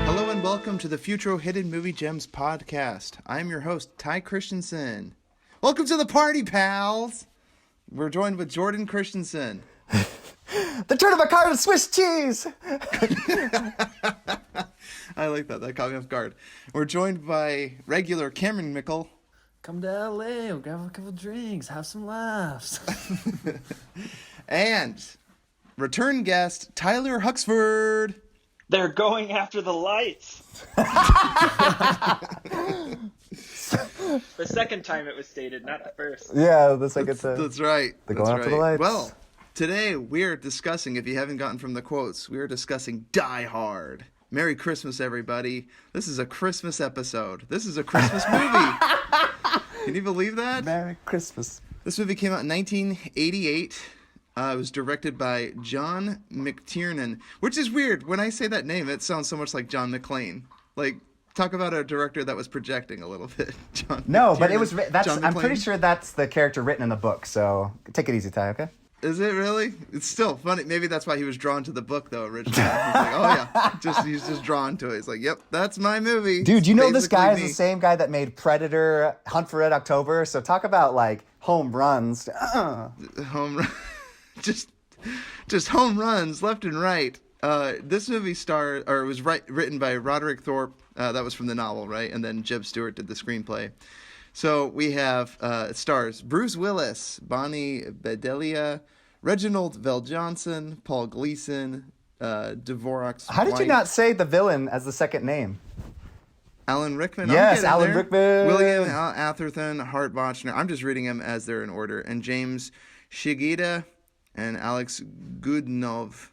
Hello and welcome to the Futro Hidden Movie Gems podcast. I'm your host, Ty Christensen. Welcome to the party, pals! We're joined with Jordan Christensen. The turn of a card of Swiss cheese! I like that. That caught me off guard. We're joined by regular Cameron Mickle. Come to LA, we'll grab a couple drinks, have some laughs. And return guest, Tyler Huxford. They're going after the lights. The second time it was stated, not the first. Yeah, the second time. That's right. They're going after the lights. Well, today we're discussing, if you haven't gotten from the quotes, we're discussing Die Hard. Merry Christmas, everybody. This is a Christmas episode. This is a Christmas movie. Can you believe that? Merry Christmas. This movie came out in 1988. It was directed by John McTiernan, which is weird. When I say that name, it sounds so much like John McClane. Like, talk about a director that was projecting a little bit. John No, McTiernan, but it was. I'm pretty McClane. sure that's the character written in the book. So take it easy, Ty. Okay. Is it really? It's still funny. Maybe that's why he was drawn to the book, though, originally. He's like, oh, yeah. He's just drawn to it. He's like, yep, that's my movie. Dude, you know this Basically guy is me. the same guy that made Predator, Hunt for Red October. So talk about, like, home runs. Home run. just home runs left and right. This movie was written by Roderick Thorpe. That was from the novel, right? And then Jeb Stewart did the screenplay. So we have stars Bruce Willis, Bonnie Bedelia, Reginald VelJohnson, Paul Gleason, Dvorak's How did you wife, not say the villain as the second name? Alan Rickman. Yes, Alan Rickman. William Atherton, Hart Bochner. I'm just reading them as they're in order. And James Shigeta and Alex Gudonov.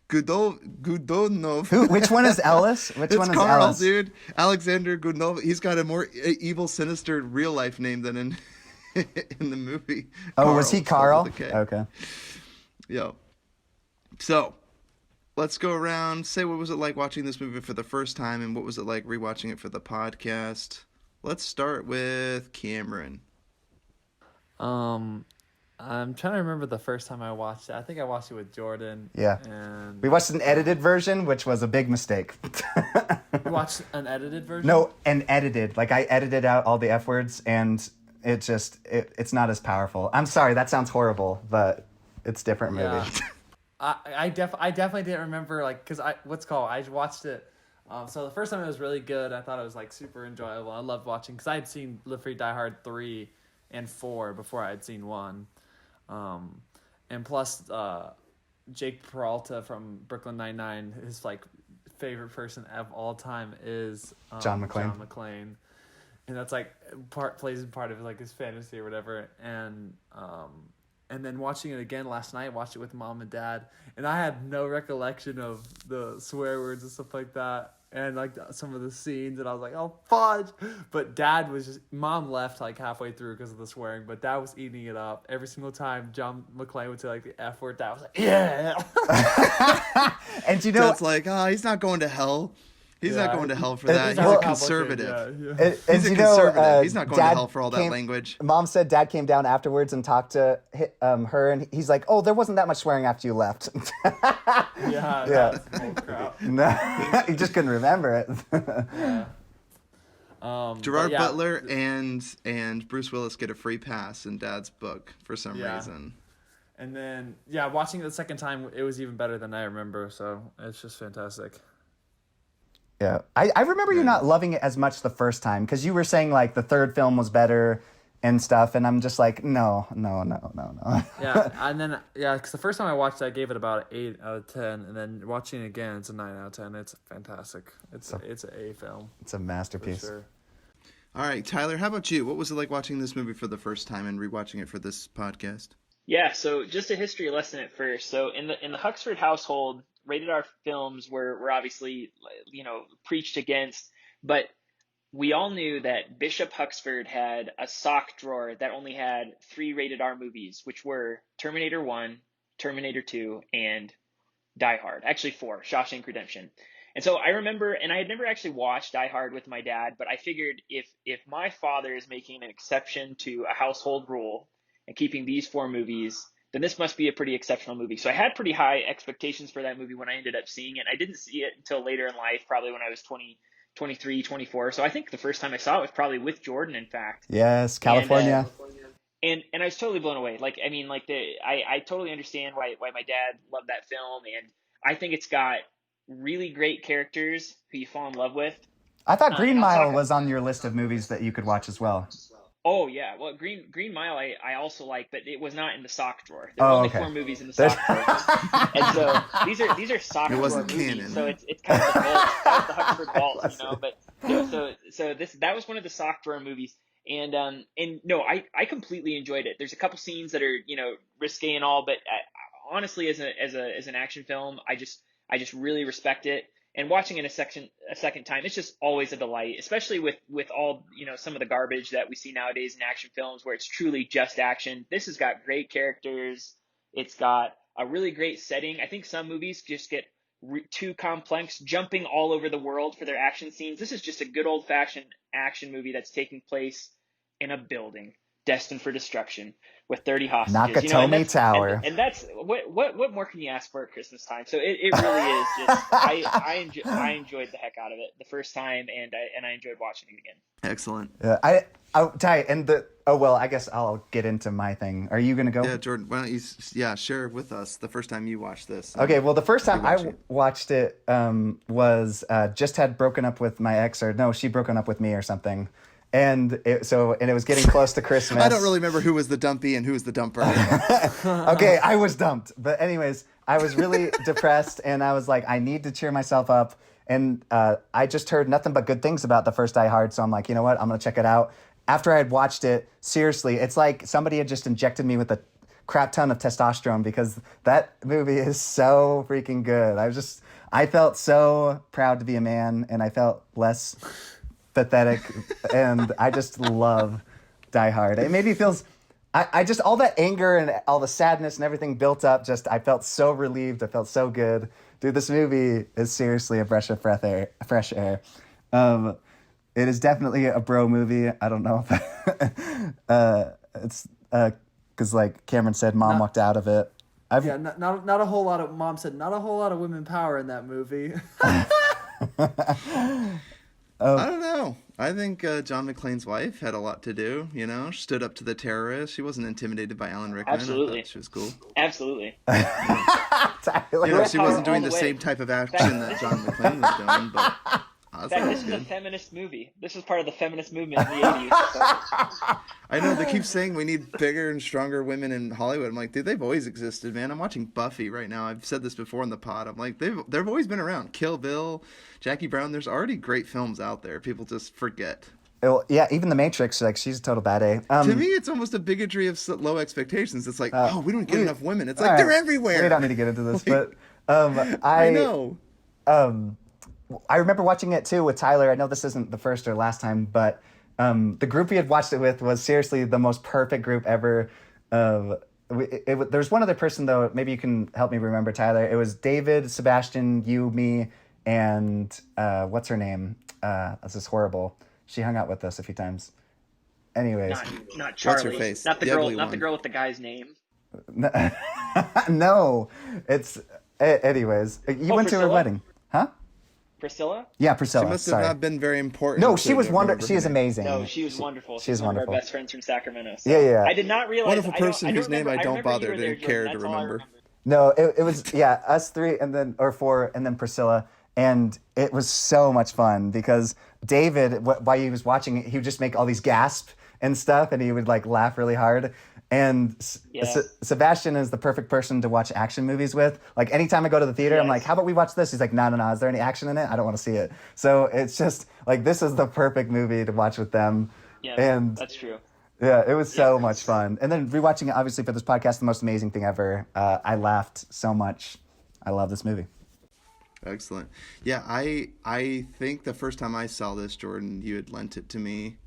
Gudonov. Which one is Ellis? Which It's one is Carl, Ellis? dude. Alexander Gudonov. He's got a more evil, sinister real life name than in in the movie. Oh, was he Carl? Spelled with a K. Okay. Yo. So, let's go around. Say, what was it like watching this movie for the first time, and what was it like rewatching it for the podcast? Let's start with Cameron. I'm trying to remember the first time I watched it. I think I watched it with Jordan. Yeah. And We watched an edited version, which was a big mistake. we watched an edited version? No, an edited. Like, I edited out all the F words, and it's not as powerful. I'm sorry, that sounds horrible, but it's different movie. Yeah. I definitely didn't remember, like, because I watched it. So the first time it was really good. I thought it was, like, super enjoyable. I loved watching, because I had seen Live Free Die Hard 3 and 4 before I had seen 1. And plus, Jake Peralta from Brooklyn Nine-Nine, his, like, favorite person of all time is John McClane. John McClane. And that's, like, plays part of, like, his fantasy or whatever. And then watching it again last night, watched it with Mom and Dad, and I had no recollection of the swear words and stuff like that, and like some of the scenes, and I was like, oh fudge. But Dad was Mom left like halfway through because of the swearing, but Dad was eating it up every single time John McClane would say like the F word. Dad was like, yeah. And you know, That's like, he's not going to hell. He's not going to hell for that. He's a well, conservative. He's a conservative. He's not going to hell for all that language. Mom said Dad came down afterwards and talked to her, and he's like, "Oh, there wasn't that much swearing after you left." Yeah. That's bull crap. No, he just couldn't remember it. Yeah. Gerard Butler and Bruce Willis get a free pass in Dad's book for some reason. And then watching it the second time, it was even better than I remember. So it's just fantastic. Yeah, I remember you not loving it as much the first time because you were saying like the third film was better and stuff, and I'm just like, no. Yeah, and then because the first time I watched it, I gave it about 8 out of 10, and then watching it again, it's a 9 out of 10. It's fantastic. It's an A film. It's a masterpiece. For sure. All right, Tyler, how about you? What was it like watching this movie for the first time and rewatching it for this podcast? Yeah, so just a history lesson at first. So in the Huxford household, rated R films were obviously, preached against, but we all knew that Bishop Huxford had a sock drawer that only had 3 rated R movies, which were Terminator 1, Terminator 2, and Die Hard. Actually 4, Shawshank Redemption. And so I remember, and I had never actually watched Die Hard with my dad, but I figured if my father is making an exception to a household rule and keeping these 4 movies, then this must be a pretty exceptional movie. So I had pretty high expectations for that movie when I ended up seeing it. I didn't see it until later in life, probably when I was 20, 23, 24. So I think the first time I saw it was probably with Jordan, in fact. Yes, California. And I was totally blown away. Like, I mean, like I totally understand why my dad loved that film, and I think it's got really great characters who you fall in love with. I thought Green Mile was on your list of movies that you could watch as well. Oh yeah, well Green Mile I also like, but it was not in the sock drawer. There were only 4 movies in the sock drawer, and so these are sock drawer movies. Canon. So it's kind of the vault, kind of the Huxford vault, you know. But so that was one of the sock drawer movies, and no, I completely enjoyed it. There's a couple scenes that are, you know, risque and all, but honestly, as an action film, I just really respect it. And watching it a second time, it's just always a delight, especially with all, you know, some of the garbage that we see nowadays in action films where it's truly just action. This has got great characters. It's got a really great setting. I think some movies just get too complex, jumping all over the world for their action scenes. This is just a good old-fashioned action movie that's taking place in a building destined for destruction with 30 hostages. Nakatomi Tower. And that's what more can you ask for at Christmas time? So it really is just I enjoyed the heck out of it the first time, and I enjoyed watching it again. Excellent. Ty, I guess I'll get into my thing. Are you gonna go? Yeah, Jordan, why don't you share with us the first time you watched this? Okay, well, the first time I watched it was just had broken up with my ex, or no, she broken up with me or something. And it was getting close to Christmas. I don't really remember who was the dumpy and who was the dumper. Okay, I was dumped. But anyways, I was really depressed, and I was like, I need to cheer myself up. And I just heard nothing but good things about the first Die Hard, so I'm like, you know what? I'm going to check it out. After I had watched it, seriously, it's like somebody had just injected me with a crap ton of testosterone, because that movie is so freaking good. I felt so proud to be a man, and I felt less pathetic, and I just love Die Hard. It made me feel, I just, all that anger and all the sadness and everything built up, I felt so relieved. I felt so good. Dude, this movie is seriously a breath of fresh air. It is definitely a bro movie. I don't know if it's because like Cameron said, Mom walked out of it. Not a whole lot of, Mom said, not a whole lot of women power in that movie. I don't know. I think John McClane's wife had a lot to do. You know, she stood up to the terrorists. She wasn't intimidated by Alan Rickman. Absolutely, she was cool. Absolutely. Tyler. You know, she wasn't doing the same type of action that John McClane was doing, but in fact, this is a feminist movie. This was part of the feminist movement in the 80s. So. I know, they keep saying we need bigger and stronger women in Hollywood. I'm like, dude, they've always existed, man. I'm watching Buffy right now. I've said this before in the pod. I'm like, they've always been around. Kill Bill, Jackie Brown. There's already great films out there. People just forget. Well, yeah, even The Matrix, like, she's a total bad A. To me, it's almost a bigugly of low expectations. It's like, we don't get enough women. It's like, they're everywhere. We don't need to get into this, but I know. I remember watching it too with Tyler. I know this isn't the first or last time, but the group we had watched it with was seriously the most perfect group ever. There's one other person, though. Maybe you can help me remember, Tyler. It was David, Sebastian, you, me, and what's her name? This is horrible. She hung out with us a few times. Anyways. Not Charlie. What's her face? Not the girl. Not the girl with the guy's name. No. It's... Anyways. You went to her wedding. Huh? Priscilla? Yeah, Priscilla. She must have not been very important. No, she was wonderful. She is amazing. No, she was wonderful. She's one wonderful. of our best friends from Sacramento. So. Yeah. I did not realize. Wonderful person whose name I don't bother to care to remember. No, it was us three and then four and then Priscilla, and it was so much fun because David, while he was watching it, he would just make all these gasps and stuff, and he would like laugh really hard. And Sebastian is the perfect person to watch action movies with. Like anytime I go to the theater, I'm like, how about we watch this? He's like, no. Is there any action in it? I don't want to see it. So it's just like, this is the perfect movie to watch with them. Yeah, and that's true. Yeah, it was so much fun. And then rewatching it, obviously, for this podcast, the most amazing thing ever. I laughed so much. I love this movie. Excellent. Yeah, I think the first time I saw this, Jordan, you had lent it to me.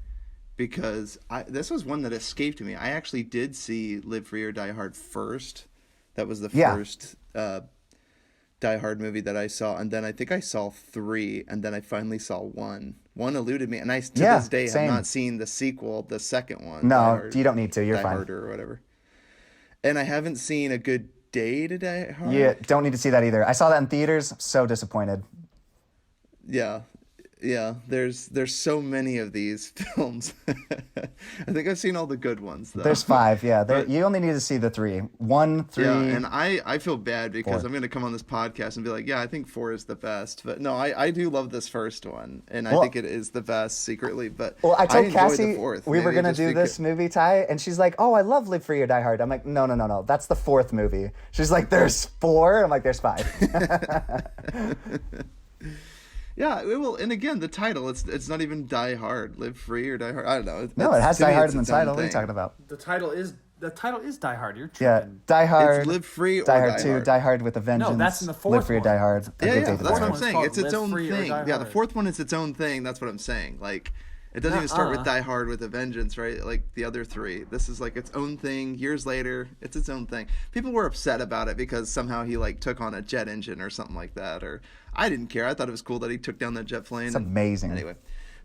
Because this was one that escaped me. I actually did see Live Free or Die Hard first. That was the first Die Hard movie that I saw. And then I think I saw 3, and then I finally saw 1. 1 eluded me, and I, to this day, have not seen the sequel, the second one. No, you don't need to. You're Die fine. Hard or whatever. and I haven't seen A Good Day to Die Hard. Yeah, don't need to see that either. I saw that in theaters. So disappointed. Yeah. There's so many of these films. I think I've seen all the good ones though. There's 5. Yeah, you only need to see the 3. 1, 3. Yeah, and I feel bad because 4. I'm going to come on this podcast and be like, yeah, I think 4 is the best. But no, I do love this first one, and I think it is the best secretly. But I told enjoyed Cassie the fourth. we were Maybe going to just do this movie, Ty, and she's like, oh, I love Live Free or Die Hard. I'm like, no. That's the 4th movie. She's like, there's 4? I'm like, there's 5. Yeah, well, and again, the title, it's not even Die Hard, Live Free or Die Hard. I don't know. No, it has Die Hard in the its own title. What are you thing. talking about? The title is Die Hard. You're Yeah, tripping. Die Hard. It's Live Free or Die Hard Die 2, Hard. Die Hard with a Vengeance. No, that's in the 4th Live Free or one. Die Hard. A Yeah, Good Day to that's Die what I'm Hard. saying. called It's its Live own Free or thing. Die Yeah, the Hard. 4th one is its own thing. That's what I'm saying. Like, it doesn't even start with Die Hard with a Vengeance, right? Like the other 3. This is like its own thing. Years later, it's its own thing. People were upset about it because somehow he like took on a jet engine or something like that. Or I didn't care. I thought it was cool that he took down that jet plane. It's amazing. Anyway.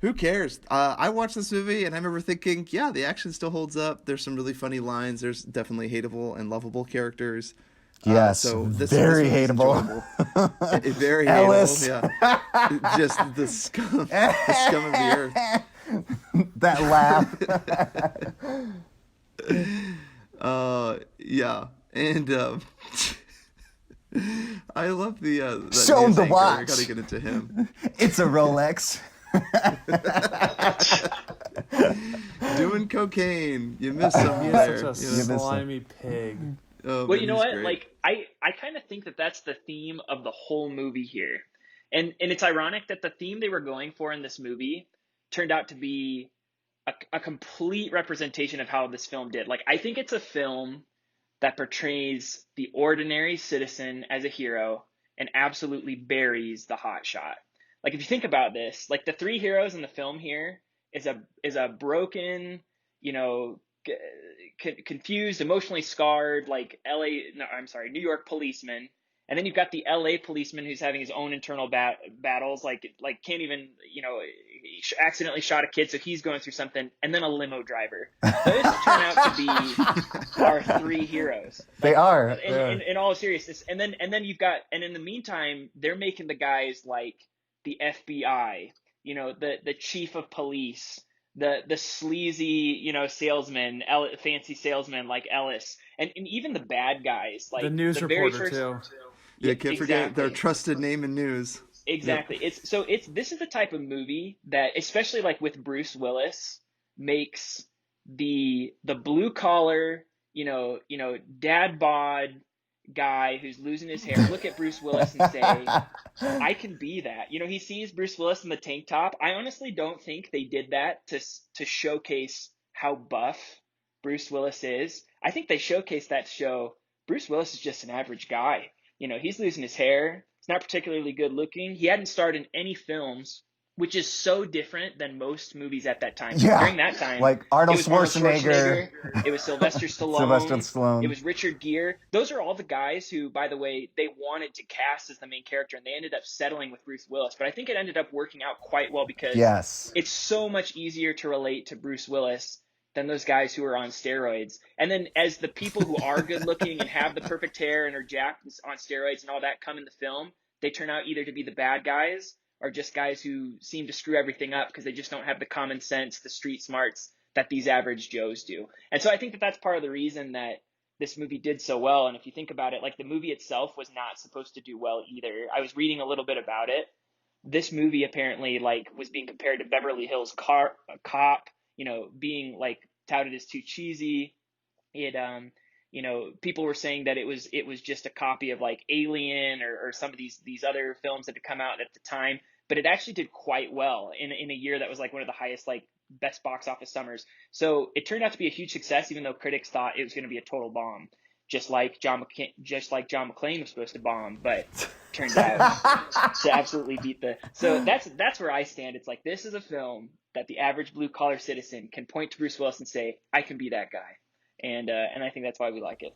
Who cares? I watched this movie and I remember thinking, yeah, the action still holds up. There's some really funny lines. There's definitely hateable and lovable characters. Yes, very movie's hateable. enjoyable. Very Ellis. hateable. Yeah, just the scum of the earth. That laugh. Yeah, and I love the Show him the I watch. gotta get into him. It's a Rolex. Doing cocaine. You miss some He's there. such a you know? slimy pig. Oh, Well, man, you know he's what? great. Like, I kind of think that that's the theme of the whole movie here. And it's ironic that the theme they were going for in this movie turned out to be a complete representation of how this film did. Like, I think it's a film that portrays the ordinary citizen as a hero and absolutely buries the hotshot. Like, if you think about this, like the 3 heroes in the film here is a broken, confused, emotionally scarred, like New York policeman. And then you've got the LA policeman who's having his own internal battles, like can't even, accidentally shot a kid, so he's going through something. And then a limo driver. Those turn out to be our 3 heroes. They are. In all seriousness. And then you've got, and in the meantime, they're making the guys like the FBI, the chief of police, the sleazy, salesman, fancy salesman like Ellis, and even the bad guys, like The news very reporter, too. Yeah, can't forget exactly. their trusted name in news. Exactly. Yep. This is the type of movie that, especially like with Bruce Willis, makes the blue collar, dad bod guy who's losing his hair look at Bruce Willis and say, I can be that. He sees Bruce Willis in the tank top. I honestly don't think they did that to showcase how buff Bruce Willis is. I think they showcased that to show Bruce Willis is just an average guy. He's losing his hair. He's not particularly good looking. He hadn't starred in any films, which is so different than most movies at that time. Yeah. During that time, Like Arnold it was Schwarzenegger. It was Sylvester Stallone. Sylvester Stallone. It was Richard Gere. Those are all the guys who, by the way, they wanted to cast as the main character, and they ended up settling with Bruce Willis. But I think it ended up working out quite well because Yes. it's so much easier to relate to Bruce Willis than those guys who are on steroids. And then as the people who are good looking and have the perfect hair and are jacked on steroids and all that come in the film, they turn out either to be the bad guys or just guys who seem to screw everything up because they just don't have the common sense, the street smarts that these average Joes do. And so I think that that's part of the reason that this movie did so well. And if you think about it, like the movie itself was not supposed to do well either. I was reading a little bit about it. This movie apparently was being compared to Beverly Hills Cop, being like touted as too cheesy. It, people were saying that it was just a copy of like Alien or some of these other films that had come out at the time, but it actually did quite well in a year that was like one of the highest, like best box office summers. So it turned out to be a huge success, even though critics thought it was going to be a total bomb, just like John McClane was supposed to bomb, but turned out to absolutely beat the. So that's where I stand. It's like, this is a film that the average blue collar citizen can point to Bruce Willis and say, I can be that guy. And I think that's why we like it.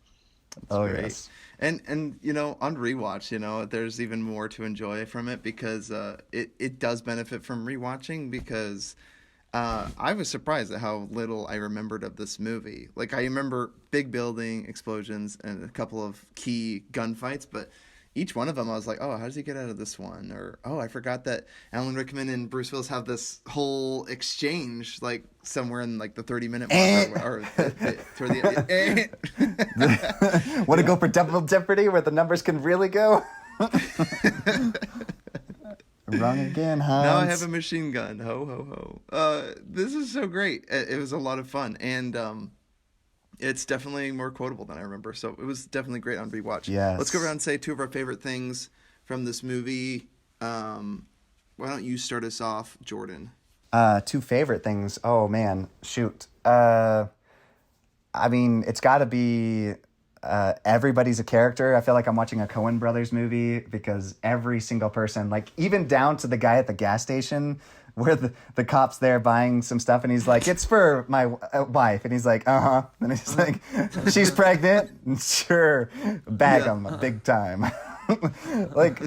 Oh, Great. yes. And on rewatch, there's even more to enjoy from it because it does benefit from rewatching because I was surprised at how little I remembered of this movie. Like, I remember big building explosions and a couple of key gunfights, but each one of them I was like, oh, how does he get out of this one? Or, oh, I forgot that Alan Rickman and Bruce Willis have this whole exchange, like, somewhere in, like, the 30-minute mark. Want to go for Double Jeopardy where the numbers can really go? Wrong again, Hans. Now I have a machine gun. Ho, ho, ho. This is so great. It was a lot of fun. And it's definitely more quotable than I remember. So it was definitely great on rewatch. Yes. Let's go around and say two of our favorite things from this movie. Why don't you start us off, Jordan? Two favorite things. Oh, man. Shoot. I mean, it's got to be... everybody's a character. I feel like I'm watching a Coen Brothers movie because every single person, like even down to the guy at the gas station where the cop's there buying some stuff and he's like, it's for my wife. And he's like, uh-huh. And he's like, she's pregnant? Sure. Bag them big time. Like,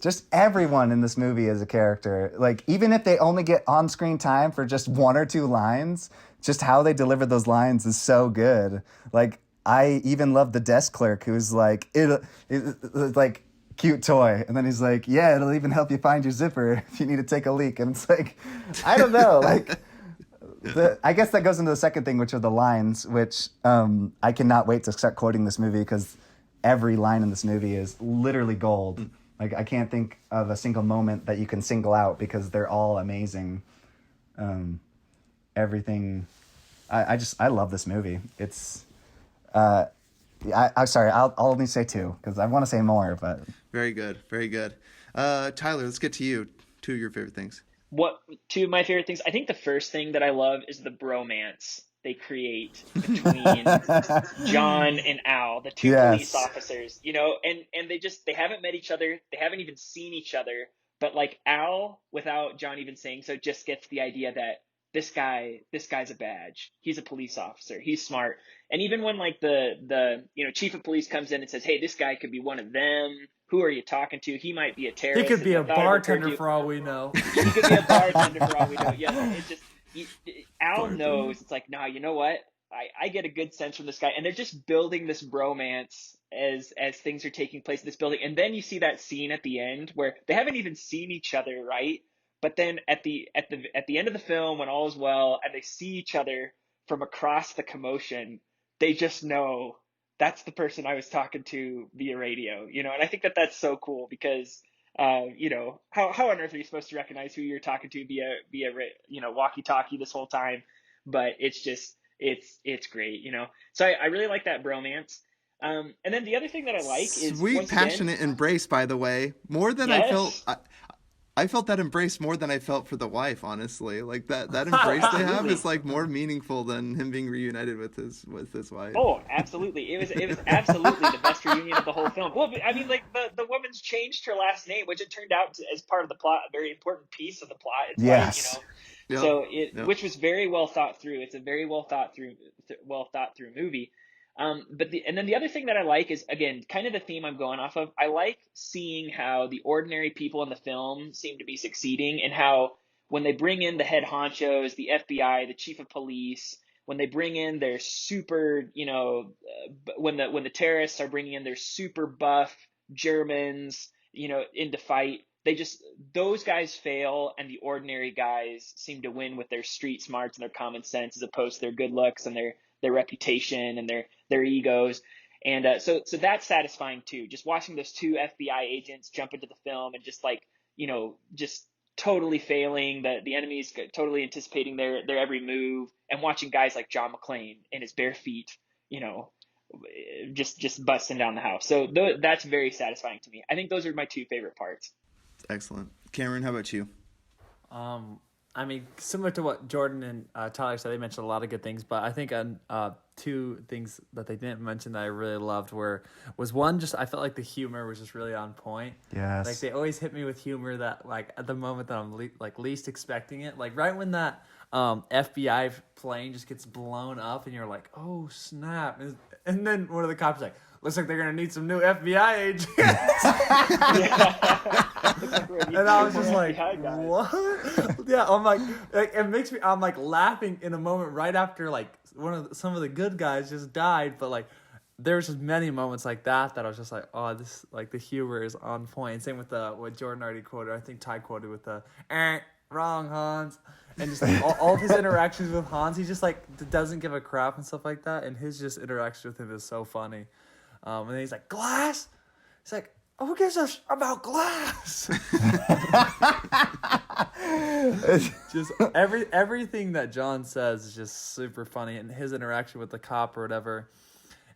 just everyone in this movie is a character. Like, even if they only get on-screen time for just one or two lines, just how they deliver those lines is so good. Like, I even love the desk clerk who's like, it's like, cute toy. And then he's like, yeah, it'll even help you find your zipper if you need to take a leak. And it's like, I don't know. Like, I guess that goes into the second thing, which are the lines, which I cannot wait to start quoting this movie because every line in this movie is literally gold. Like, I can't think of a single moment that you can single out because they're all amazing. Everything. I love this movie. It's... I'm sorry. I'll only say two because I want to say more. But very good, very good. Tyler, let's get to you. Two of your favorite things. Two of my favorite things? I think the first thing that I love is the bromance they create between John and Al, the two police officers. You know, and they haven't met each other. They haven't even seen each other. But like Al, without John even saying so, just gets the idea that this guy's a badge. He's a police officer. He's smart. And even when like the chief of police comes in and says, hey, this guy could be one of them. Who are you talking to? He might be a terrorist. He could be a bartender for all we know. He could be a bartender for all we know. Yeah, it's just Al knows. It's like, nah, you know what? I get a good sense from this guy, and they're just building this bromance as things are taking place in this building. And then you see that scene at the end where they haven't even seen each other, right? But then at the end of the film, when all is well, and they see each other from across the commotion, they just know that's the person I was talking to via radio, you know. And I think that that's so cool because, how on earth are you supposed to recognize who you're talking to via walkie-talkie this whole time? But it's just it's great, you know. So I really like that bromance. And then the other thing that I like is sweet, passionate embrace. By the way, more than I felt. I felt that embrace more than I felt for the wife, honestly. Like that embrace they have is like more meaningful than him being reunited with his wife. Oh, absolutely. It was absolutely the best reunion of the whole film. Well, I mean, like the woman's changed her last name, which it turned out as part of the plot, a very important piece of the plot. It's yes. Which was very well thought through. It's a very well thought through movie. And then the other thing that I like is, again, kind of the theme I'm going off of. I like seeing how the ordinary people in the film seem to be succeeding, and how when they bring in the head honchos, the FBI, the chief of police, when they bring in their super, when the terrorists are bringing in their super buff Germans, into fight, those guys fail, and the ordinary guys seem to win with their street smarts and their common sense, as opposed to their good looks and their reputation and their egos. And so that's satisfying too. Just watching those two FBI agents jump into the film and just just totally failing, the enemy's totally anticipating their every move, and watching guys like John McClane in his bare feet, just busting down the house. So that's very satisfying to me. I think those are my two favorite parts. Excellent. Cameron, how about you? I mean, similar to what Jordan and Tyler said, they mentioned a lot of good things, but I think two things that they didn't mention that I really loved was one, just I felt like the humor was just really on point. Yes. Like, they always hit me with humor that, like, at the moment that I'm least expecting it. Like, right when that FBI plane just gets blown up and you're like, oh, snap. And then one of the cops is like, looks like they're gonna need some new FBI agents. And And I was just like, what? Yeah, I'm like, it makes me. I'm like laughing in a moment right after like some of the good guys just died, but like there's just many moments like that I was just like, oh, this like the humor is on point. And same with what Jordan already quoted. I think Ty quoted with the wrong Hans, and just like, all of his interactions with Hans, he just like doesn't give a crap and stuff like that. And his just interaction with him is so funny. And then he's like, glass. He's like, oh, who gives a about glass? Just everything that John says is just super funny, and his interaction with the cop or whatever.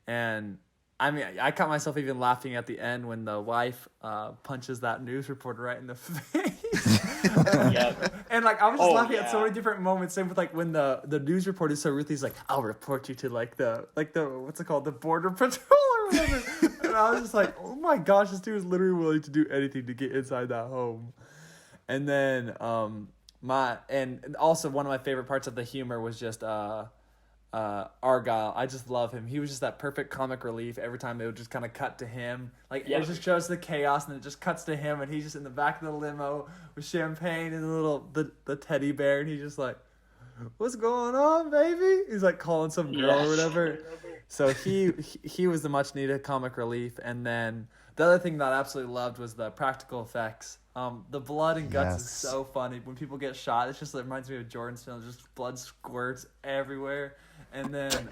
And I mean, I caught myself even laughing at the end when the wife punches that news reporter right in the face. And like I was just laughing at so many different moments. Same with like when the news reporter is so ruthless, he's like, I'll report you to like the what's it called, the border patrol or whatever. And I was just like, oh my gosh, this dude is literally willing to do anything to get inside that home. And then and also one of my favorite parts of the humor was just Argyle. I just love him. He was just that perfect comic relief. Every time it would just kind of cut to him, like it just shows the chaos, and then it just cuts to him, and he's just in the back of the limo with champagne and the teddy bear, and he's just like, "What's going on, baby?" He's like calling some girl or whatever. So he was the much needed comic relief. And then the other thing that I absolutely loved was the practical effects. The blood and guts is so funny. When people get shot, it reminds me of Jordan's film. Just blood squirts everywhere. And then,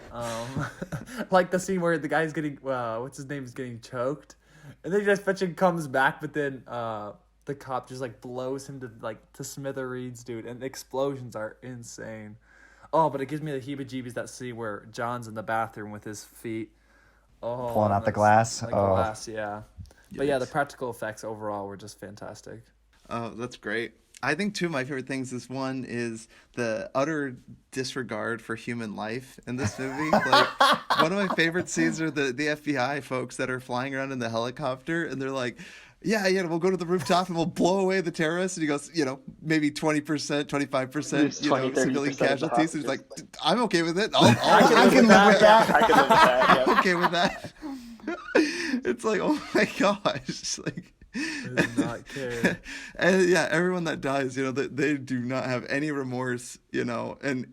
like the scene where the guy's getting, what's his name, is getting choked, and then he just fetching comes back, but then the cop just like blows him to smithereens, dude. And the explosions are insane. Oh, but it gives me the heebie-jeebies, that scene where John's in the bathroom with his feet. Oh, pulling out the glass. Glass, yeah. But yeah, the practical effects overall were just fantastic. Oh, that's great. I think two of my favorite things is one is the utter disregard for human life in this movie. Like one of my favorite scenes are the FBI folks that are flying around in the helicopter, and they're like, yeah, we'll go to the rooftop and we'll blow away the terrorists. And he goes, maybe 20%, 25%, civilian casualties. And he's like, I'm okay with it. I can live with that. I can live with that. Yeah. I'm okay with that. It's like, oh my gosh, it's like. Does not care. And yeah, everyone that dies, they do not have any remorse, and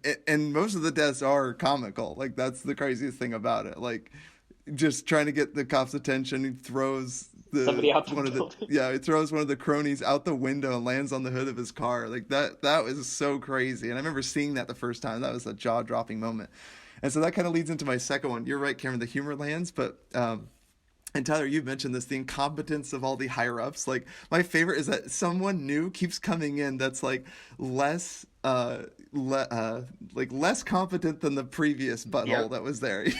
most of the deaths are comical. Like that's the craziest thing about it. Like just trying to get the cops' attention, he throws somebody out the building. He throws one of the cronies out the window and lands on the hood of his car. Like that was so crazy. And I remember seeing that the first time. That was a jaw-dropping moment. And so that kind of leads into my second one. You're right, Cameron, the humor lands, but and Tyler, you mentioned this, the incompetence of all the higher-ups. Like, my favorite is that someone new keeps coming in that's, like, less competent than the previous butthole that was there.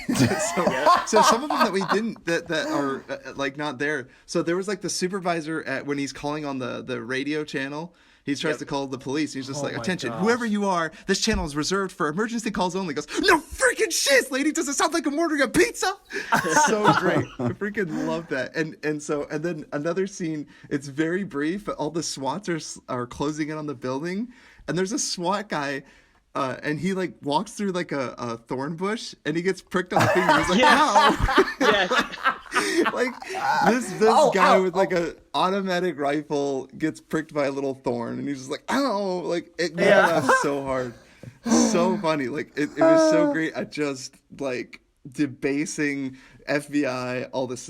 So some of them that we didn't, that are, like, not there. So there was, like, the supervisor when he's calling on the radio channel. He tries to call the police. He's just like, attention, whoever you are, this channel is reserved for emergency calls only. He goes, no freaking shit, lady. Does it sound like I'm ordering a pizza? So great. I freaking love that. And then another scene, it's very brief, but all the SWATs are closing in on the building. And there's a SWAT guy, and he like walks through like a thorn bush, and he gets pricked on the finger. He's like, ow. Yes. Like this guy with like a automatic rifle gets pricked by a little thorn, and he's just like, ow. Like it made me laugh so hard. So funny. Like it was so great at just like debasing FBI, all this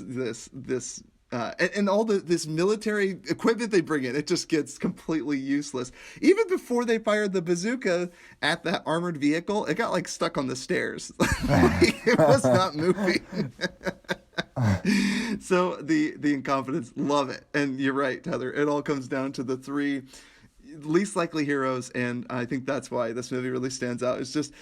and all this military equipment they bring in. It just gets completely useless. Even before they fired the bazooka at that armored vehicle, it got like stuck on the stairs. It was not moving. So the incompetence, love it. And you're right, Heather. It all comes down to the three least likely heroes, and I think that's why this movie really stands out. It's just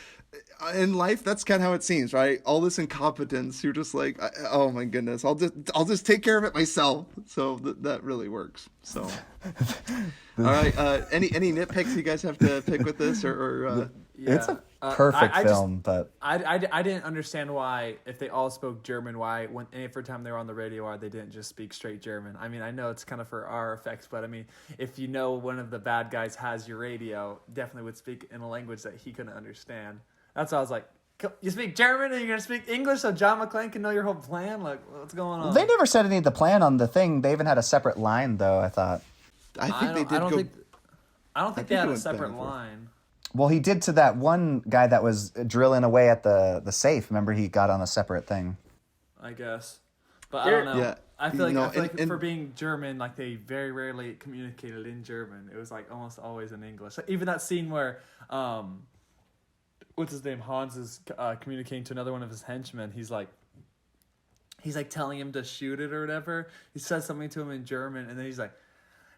in life, that's kind of how it seems, right? All this incompetence, you're just like, oh my goodness, I'll just take care of it myself. So that really works. So, all right, any nitpicks you guys have to pick with this, or It's a perfect film, but I didn't understand why, if they all spoke German, why every time they were on the radio, why they didn't just speak straight German. I mean, I know it's kind of for our effects, but I mean, if one of the bad guys has your radio, definitely would speak in a language that he couldn't understand. That's why I was like, You speak German and you're gonna speak English so John McClane can know your whole plan? Like, what's going on? They never said any of the plan on the thing. They even had a separate line, though, I thought. I think they did I don't think they it had a went back separate and forth. line. Well, he did to that one guy that was drilling away at the safe. Remember, he got on a separate thing. I guess, but I don't know. Yeah, I feel like and for being German, like they very rarely communicated in German. It was like almost always in English. Like, even that scene where what's his name, Hans is communicating to another one of his henchmen. He's like telling him to shoot it or whatever. He says something to him in German, and then he's like.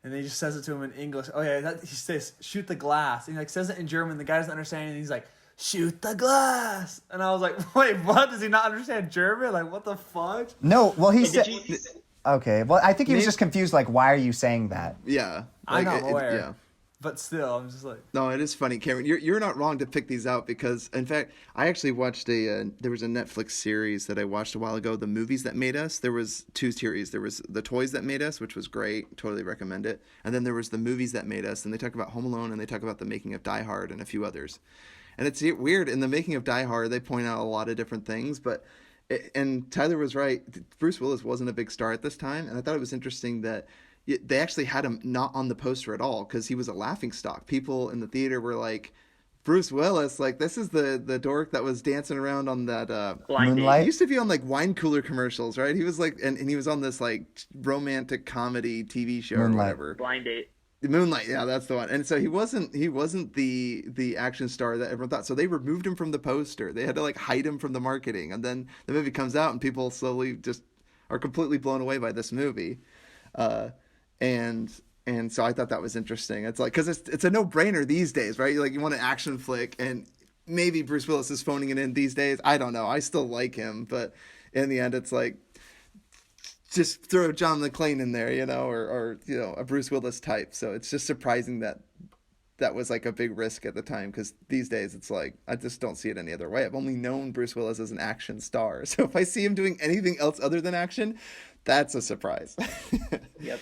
And then he just says it to him in English. Oh yeah, he says, "Shoot the glass." And he like says it in German. The guy doesn't understand it. And he's like, "Shoot the glass." And I was like, "Wait, what? Does he not understand German? Like, what the fuck?" No, well, he Hey, said... did you- Okay, well, I think he was just confused, like, why are you saying that? Yeah. I'm not it- aware. yeah. But still, I'm just like, No, it is funny, Cameron. You're not wrong to pick these out because, in fact, I actually watched there was a Netflix series that I watched a while ago, The Movies That Made Us. There was 2 series. There was The Toys That Made Us, which was great. Totally recommend it. And then there was The Movies That Made Us, and they talk about Home Alone, and they talk about the making of Die Hard and a few others. And it's weird. In the making of Die Hard, they point out a lot of different things, and Tyler was right. Bruce Willis wasn't a big star at this time, and I thought it was interesting that they actually had him not on the poster at all because he was a laughingstock. People in the theater were like, Bruce Willis, like, this is the dork that was dancing around on that Blind Moonlight? he used to be on like wine cooler commercials, right? He was like, and he was on this like romantic comedy TV show Moonlight. or whatever. Blind Date. Moonlight, yeah, that's the one. And so he wasn't the action star that everyone thought. So they removed him from the poster. They had to like hide him from the marketing. And then the movie comes out and people slowly just are completely blown away by this movie. And so I thought that was interesting. It's like, because it's a no-brainer these days, right? Like, you want an action flick, and maybe Bruce Willis is phoning it in these days. I don't know. I still like him, but in the end, it's like, just throw John McClane in there, or a Bruce Willis type. So it's just surprising that was like a big risk at the time, because these days it's like, I just don't see it any other way. I've only known Bruce Willis as an action star. So if I see him doing anything else other than action, that's a surprise. Yep.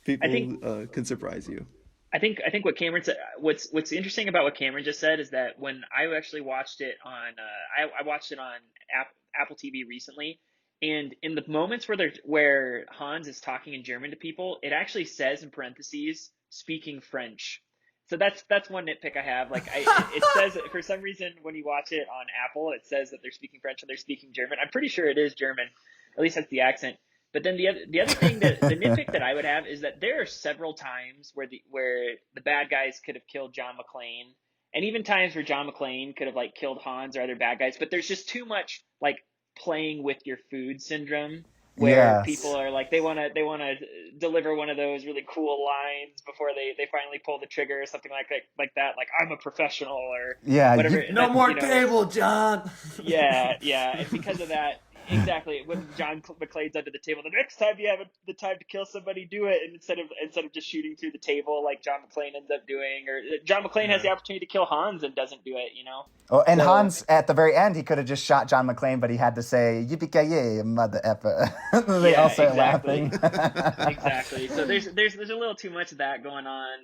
People can surprise you. I think what Cameron said. What's interesting about what Cameron just said is that when I actually watched it on, I watched it on Apple TV recently, and in the moments where Hans is talking in German to people, it actually says in parentheses speaking French. So that's one nitpick I have. Like, it says for some reason when you watch it on Apple, it says that they're speaking French and they're speaking German. I'm pretty sure it is German. At least that's the accent. But then the other thing the nitpick that I would have is that there are several times where the bad guys could have killed John McClane, and even times where John McClane could have like killed Hans or other bad guys. But there's just too much like playing with your food syndrome, where Yes. people are like they want to deliver one of those really cool lines before they finally pull the trigger or something like that. Like, I'm a professional or Yeah, whatever. no more table, John. Yeah, and because of that. Exactly. When John McClane's under the table, the next time you have the time to kill somebody, do it. And instead of just shooting through the table like John McClane ends up doing, or John McClane has the opportunity to kill Hans and doesn't do it. Oh, and So- Hans, at the very end, he could have just shot John McClane, but he had to say, yippee-ki-yay, mother effer. They all start exactly. laughing. Exactly. So there's a little too much of that going on.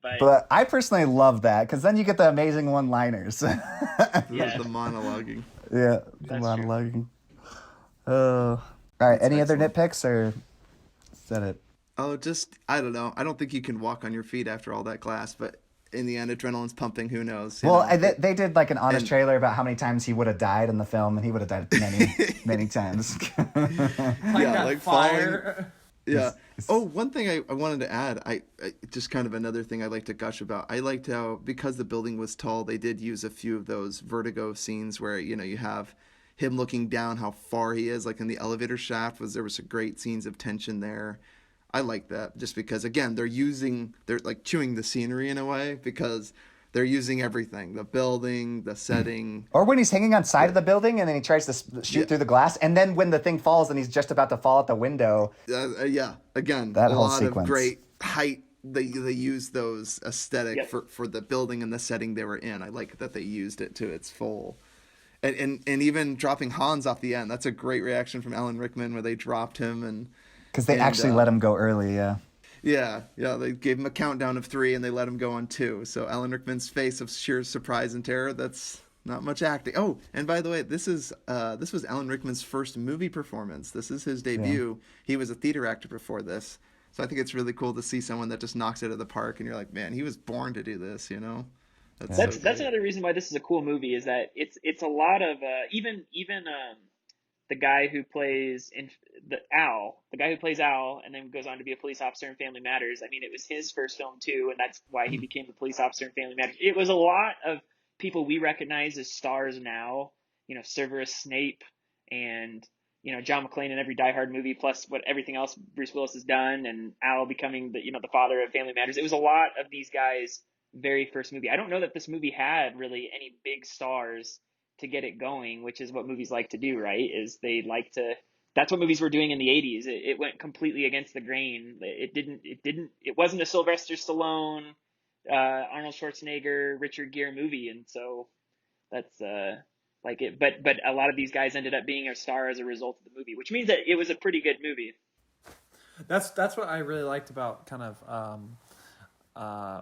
But I personally love that, because then you get the amazing one-liners. Yeah. The monologuing. Yeah, the That's monologuing. All right, any other nitpicks, or is that it? Oh, I don't know. I don't think you can walk on your feet after all that glass, but in the end, adrenaline's pumping. Who knows? Well, they did like an honest trailer about how many times he would have died in the film, and he would have died many, many times. Like fire. Yeah. Oh, one thing I wanted to add, I just kind of another thing I like to gush about. I liked how, because the building was tall, they did use a few of those vertigo scenes where, you have him looking down how far he is, like in the elevator shaft. There was some great scenes of tension there. I like that, just because, again, they're like chewing the scenery in a way, because they're using everything, the building, the setting. Or when he's hanging on side of the building and then he tries to shoot through the glass, and then when the thing falls and he's just about to fall out the window. Yeah, again, That a whole lot sequence. of great height. They used those aesthetic Yep. for the building and the setting they were in. I like that they used it to its full. And even dropping Hans off the end, that's a great reaction from Alan Rickman, where they dropped him and Because they actually let him go early, yeah. yeah, they gave him a countdown of 3 and they let him go on 2. So Alan Rickman's face of sheer surprise and terror, that's Not much acting. Oh, and by the way, this was Alan Rickman's first movie performance. This is his debut. He was a theater actor before this. So I think it's really cool to see someone that just knocks it out of the park, and you're like, man, he was born to do this, you know? That's another reason why this is a cool movie, is that it's a lot of even the guy who plays the guy who plays Al and then goes on to be a police officer in Family Matters. I mean, it was his first film too, and that's why he became a police officer in Family Matters. It was a lot of people we recognize as stars now, you know, Severus Snape and, you know, John McClane in every Die Hard movie, plus everything else Bruce Willis has done, and Al becoming the father of Family Matters. It was a lot of these guys' very first movie. I don't know that this movie had really any big stars to get it going, which is what movies like to do, right? Is they like to, that's what movies were doing in the 80s. It went completely against the grain. It wasn't a Sylvester Stallone, Arnold Schwarzenegger, Richard Gere movie. And so that's but a lot of these guys ended up being a star as a result of the movie, which means that it was a pretty good movie. That's what I really liked about kind of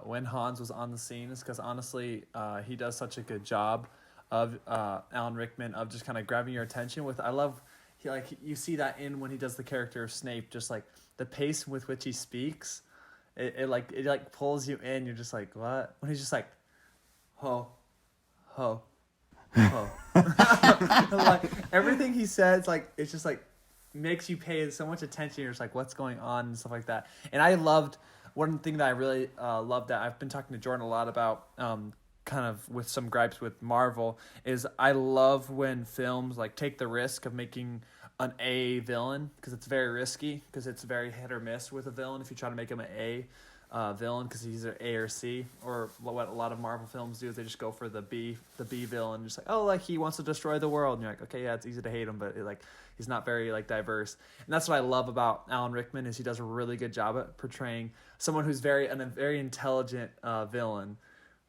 when Hans was on the scene, is because honestly, he does such a good job of Alan Rickman of just kind of grabbing your attention with. I love you see that in when he does the character of Snape, just like the pace with which he speaks, it pulls you in. You're just like, what? When he's just like, ho, ho, ho. Like everything he says, like it's just like makes you pay so much attention. You're just like, what's going on and stuff like that. And I loved one thing that I really loved that I've been talking to Jordan a lot about. Kind of with some gripes with Marvel, is I love when films like take the risk of making an A villain, because it's very risky, because it's very hit or miss with a villain if you try to make him an A villain, because he's either A or C, or what a lot of Marvel films do is they just go for the B villain, just like, oh, like he wants to destroy the world, and you're like, okay, yeah, it's easy to hate him, but he's not very diverse. And that's what I love about Alan Rickman, is he does a really good job at portraying someone who's a very intelligent villain,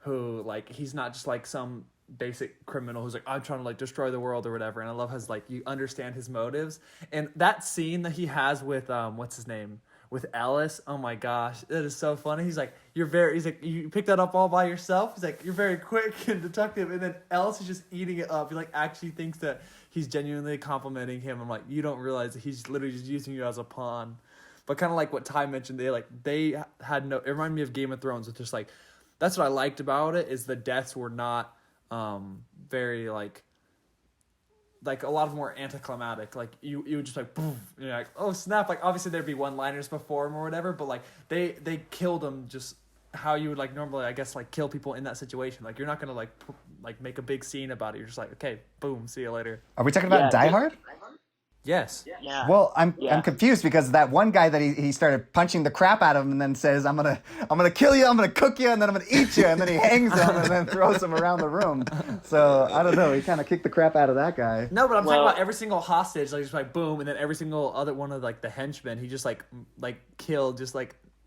who he's not just like some basic criminal who's like, I'm trying to destroy the world or whatever. And I love how you understand his motives. And that scene that he has with what's his name, with Ellis, oh my gosh, that is so funny. He's like, you picked that up all by yourself? He's like, you're very quick and deductive. And then Ellis is just eating it up. He actually thinks that he's genuinely complimenting him. I'm like, you don't realize that he's literally just using you as a pawn. But kind of like what Ty mentioned, they had no, it reminded me of Game of Thrones. It's just that's what I liked about it, is the deaths were not very a lot of them were anticlimactic. You would just boom, and you're like, oh snap! Obviously there'd be one-liners before him or whatever, but they killed him just how you would normally, I guess, kill people in that situation. You're not gonna make a big scene about it. You're just okay, boom, see you later. Are we talking about Die Hard? Yes. Yeah. Well, I'm confused, because that one guy that he started punching the crap out of him and then says, I'm gonna kill you, I'm gonna cook you, and then I'm gonna eat you, and then he hangs him and then throws him around the room. So I don't know, he kind of kicked the crap out of that guy. No, but I'm talking about every single hostage, just boom, and then every single other one of the henchmen he just killed, just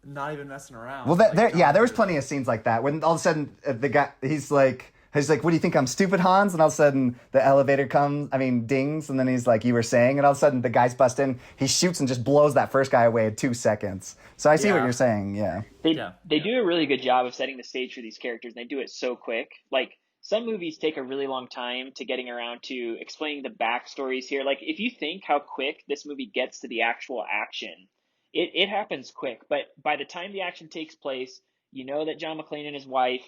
not even messing around. Well, there was plenty of scenes like that when all of a sudden the guy he's like, what do you think, I'm stupid, Hans? And all of a sudden the elevator dings, and then he's like, you were saying, and all of a sudden the guys bust in, he shoots and just blows that first guy away in 2 seconds. So I see what you're saying, yeah. They do a really good job of setting the stage for these characters, and they do it so quick. Some movies take a really long time to getting around to explaining the backstories here. If you think how quick this movie gets to the actual action, it happens quick. But by the time the action takes place, you know that John McClane and his wife,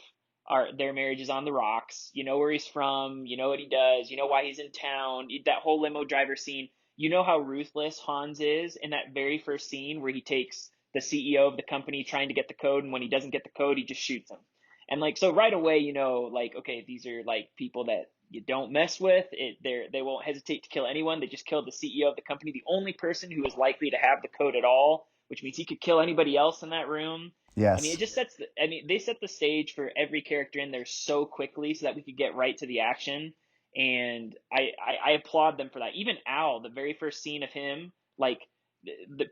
their marriage is on the rocks. You know where he's from. You know what he does. You know why he's in town. That whole limo driver scene. You know how ruthless Hans is in that very first scene where he takes the CEO of the company trying to get the code, and when he doesn't get the code, he just shoots him. And so right away, you know, okay, these are people that you don't mess with. They won't hesitate to kill anyone. They just killed the CEO of the company, the only person who is likely to have the code at all, which means he could kill anybody else in that room. Yes. I mean, it just they set the stage for every character in there so quickly so that we could get right to the action. And I applaud them for that. Even Al, the very first scene of him,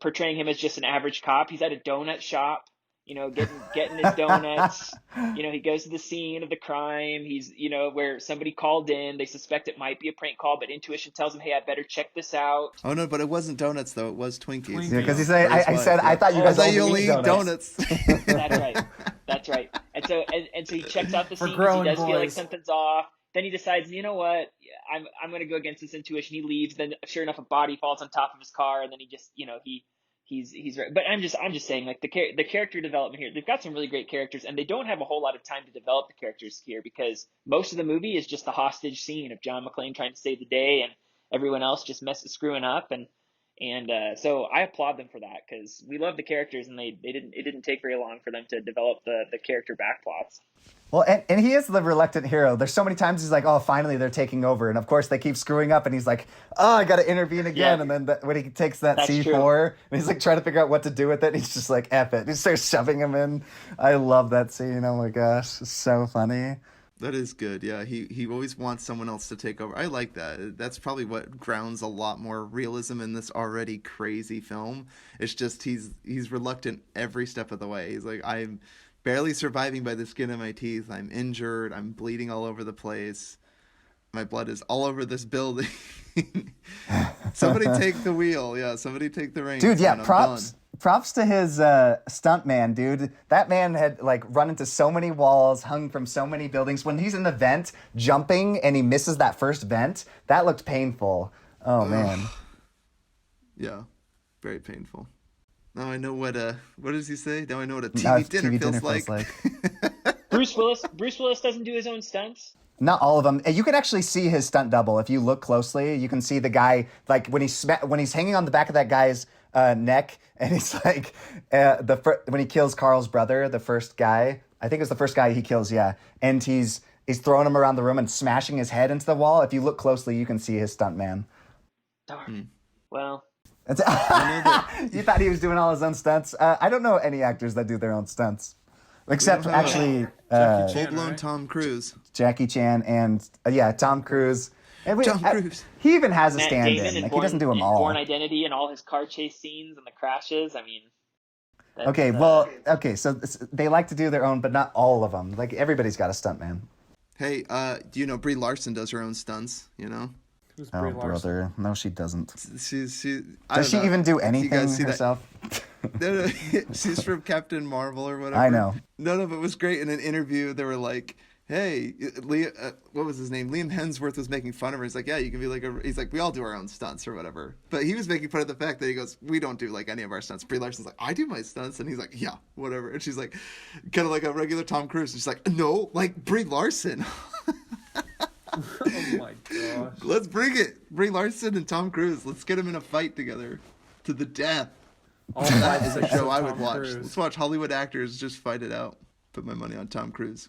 portraying him as just an average cop. He's at a donut shop, you know, getting his donuts. You know, he goes to the scene of the crime. He's, you know, where somebody called in. They suspect it might be a prank call, but intuition tells him, hey, I better check this out. Oh, no, but it wasn't donuts, though. It was Twinkies. Yeah, because he said, I thought you guys only eat donuts. That's right. And so he checks out the scene because he does boys. feel like something's off. then he decides, you know what, I'm going to go against this intuition. He leaves. Then sure enough, a body falls on top of his car, and then he just, he's right. But I'm just saying, like, the character development here, they've got some really great characters, and they don't have a whole lot of time to develop the characters here because most of the movie is just the hostage scene of John McClane trying to save the day and everyone else just screwing up. And so I applaud them for that because we love the characters, and it didn't take very long for them to develop the character backplots. Well, and he is the reluctant hero. There's so many times he's like, oh, finally they're taking over. And of course they keep screwing up and he's like, oh, I got to intervene again. Yeah. And then when he takes that That's C4 true. and he's like trying to figure out what to do with it, he's just like, F it. He starts shoving him in. I love that scene. Oh my gosh. It's so funny. That is good. Yeah, he always wants someone else to take over. I like that. That's probably what grounds a lot more realism in this already crazy film. It's just he's reluctant every step of the way. He's like, I'm barely surviving by the skin of my teeth. I'm injured. I'm bleeding all over the place. My blood is all over this building. Somebody take the wheel. Yeah, somebody take the reins. Dude, yeah, man, I'm props to his stunt man, dude. That man had like run into so many walls, hung from so many buildings. When he's in the vent jumping and he misses that first vent, that looked painful. Oh man. Yeah, very painful. Now I know what does he say? Now I know what a Now TV dinner feels like. Bruce Willis doesn't do his own stunts. Not all of them. You can actually see his stunt double if you look closely. You can see the guy like when he's hanging on the back of that guy's neck, and he's like when he kills Carl's brother, the first guy. I think it's the first guy he kills. Yeah, and he's throwing him around the room and smashing his head into the wall. If you look closely, you can see his stunt man. Darn. Well. You thought he was doing all his own stunts? I don't know any actors that do their own stunts, except actually Jackie Chan, Full-blown right? Tom Cruise. Jackie Chan and Tom Cruise. And Tom Cruise. He even has a Matt stand-in. Damon and Like he doesn't do them and all. Born Identity and all his car chase scenes and the crashes. I mean. So they like to do their own, but not all of them. Like everybody's got a stunt man. Hey, do you know Brie Larson does her own stunts? You know. Who's Oh, Brie Larson? brother. No, she doesn't. Does she even do You anything guys see that? herself? No, she's from Captain Marvel or whatever. I know. No, but it was great. In an interview, they were like, "Hey, what was his name? Liam Hemsworth was making fun of her. He's like, yeah, you can be like he's like, we all do our own stunts or whatever. But he was making fun of the fact that he goes, we don't do like any of our stunts. Brie Larson's like, I do my stunts, and he's like, yeah, whatever. And she's like, kind of like a regular Tom Cruise. She's like, no, like Brie Larson. Oh my gosh. Let's bring it, Brie Larson and Tom Cruise. Let's get them in a fight together to the death. All That is five a show I would Tom watch. Cruise. Let's watch Hollywood actors just fight it out. Put my money on Tom Cruise.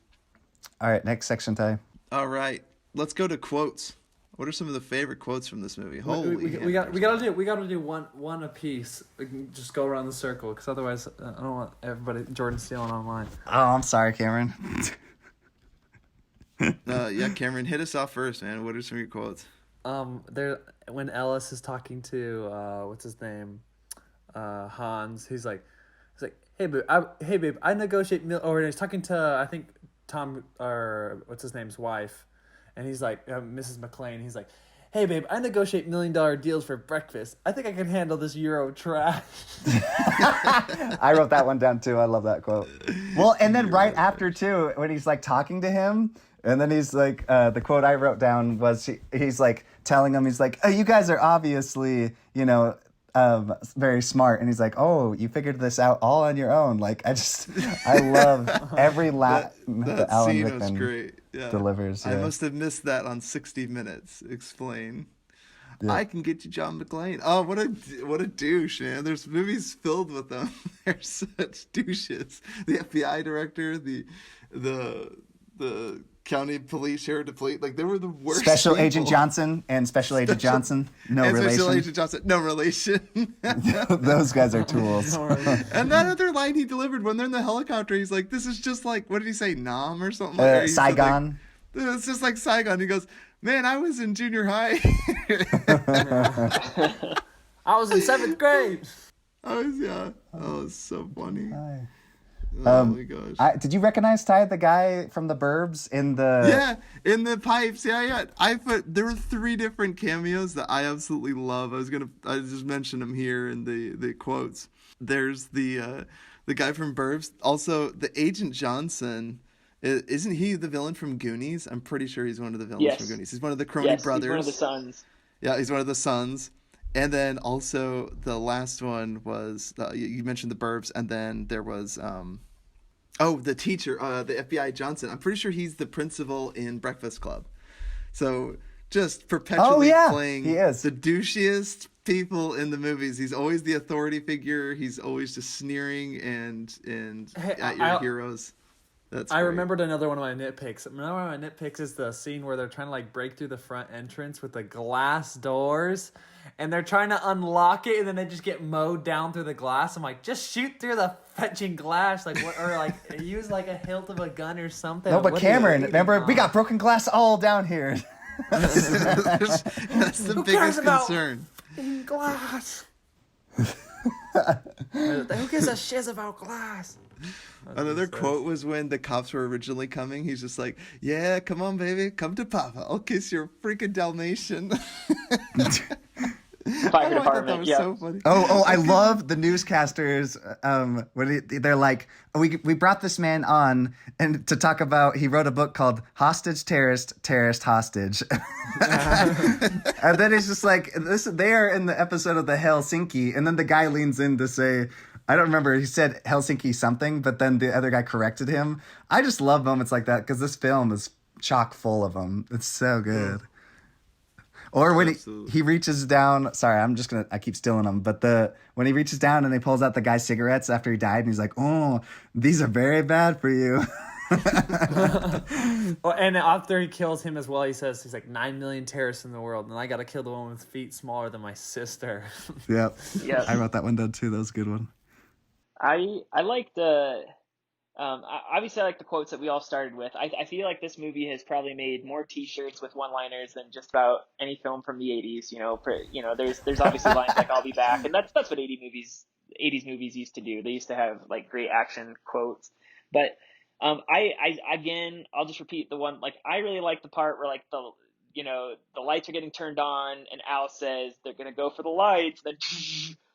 All right, next section, Ty. All right, let's go to quotes. What are some of the favorite quotes from this movie? Holy, We gotta do one a piece. We can just go around the circle because otherwise I don't want everybody Jordan stealing online. Oh, I'm sorry, Cameron. yeah, Cameron, hit us off first, man. What are some of your quotes? There when Ellis is talking to what's his name, Hans. He's like, hey babe, I negotiate or he's talking to I think Tom or what's his name's wife, and he's like Mrs. McClane. He's like, hey babe, I negotiate $1 million deals for breakfast. I think I can handle this Euro trash. I wrote that one down too. I love that quote. Well, and then right after too, when he's like talking to him, and then he's like, the quote I wrote down was he's like telling him, he's like, oh, you guys are obviously, very smart. And he's like, oh, you figured this out all on your own. Like, I love every line that Alan scene Rickman was great. Yeah. delivers. I Yeah. must have missed that on 60 Minutes. Explain. Yeah. I can get you John McClane. Oh, what a douche, man. There's movies filled with them. They're such douches. The FBI director, the county police, sheriff of police, like they were the worst. Special people. Agent Johnson and Special Agent Johnson, no and relation. Special Agent Johnson, no relation. Those guys are tools. And that other line he delivered when they're in the helicopter, he's like, "This is just like, what did he say, Nam or something?" Like, he said, Saigon. Like, it's just like Saigon. He goes, "Man, I was in junior high." I was in 7th grade. Oh, it's so funny. Oh my gosh. Did you recognize Ty, the guy from the Burbs in the? Yeah, in the pipes. Yeah. There were 3 different cameos that I absolutely love. I just mentioned them here in the quotes. There's the guy from Burbs. Also, the Agent Johnson Isn't he the villain from Goonies? I'm pretty sure he's one of the villains from Yes. Goonies. He's one of the crony brothers. He's one of the sons. Yeah, he's one of the sons. And then also the last one was you mentioned the Burbs, and then there was the teacher, the FBI Johnson. I'm pretty sure he's the principal in Breakfast Club. So just perpetually playing he is. the douchiest people in the movies. He's always the authority figure. He's always just sneering and at your heroes. I remembered another one of my nitpicks. Another one of my nitpicks is the scene where they're trying to like break through the front entrance with the glass doors, and they're trying to unlock it, and then they just get mowed down through the glass. I'm like, just shoot through the fetching glass, like what, or like use like a hilt of a gun or something. No, but Cameron, remember we got broken glass all down here. That's the biggest concern. Glass. Who gives a shiz about glass? Another quote was when the cops were originally coming. He's just like, "Yeah, come on, baby, come to Papa. I'll kiss your freaking Dalmatian." Fire department. That was Yeah. so funny. Oh, I love the newscasters when they're like, we brought this man on and to talk about, he wrote a book called Hostage Terrorist Hostage. And then it's just like, they are in the episode of the Helsinki, and then the guy leans in to say, I don't remember, he said Helsinki something, but then the other guy corrected him. I just love moments like that because this film is chock full of them. It's so good. Or when he reaches down, sorry, I keep stealing them, but when he reaches down and he pulls out the guy's cigarettes after he died, and he's like, "Oh, these are very bad for you." Well, and after he kills him as well, he's like 9 million terrorists in the world, and I got to kill the one with feet smaller than my sister. Yep. Yeah. I wrote that one down too. That was a good one. I like the obviously I like the quotes that we all started with. I feel like this movie has probably made more T-shirts with one-liners than just about any film from the 80s. There's obviously lines like "I'll be back," and that's what 80s movies used to do. They used to have like great action quotes. But I'll just repeat the one, like I really like the part where like the lights are getting turned on and Al says they're gonna go for the lights, then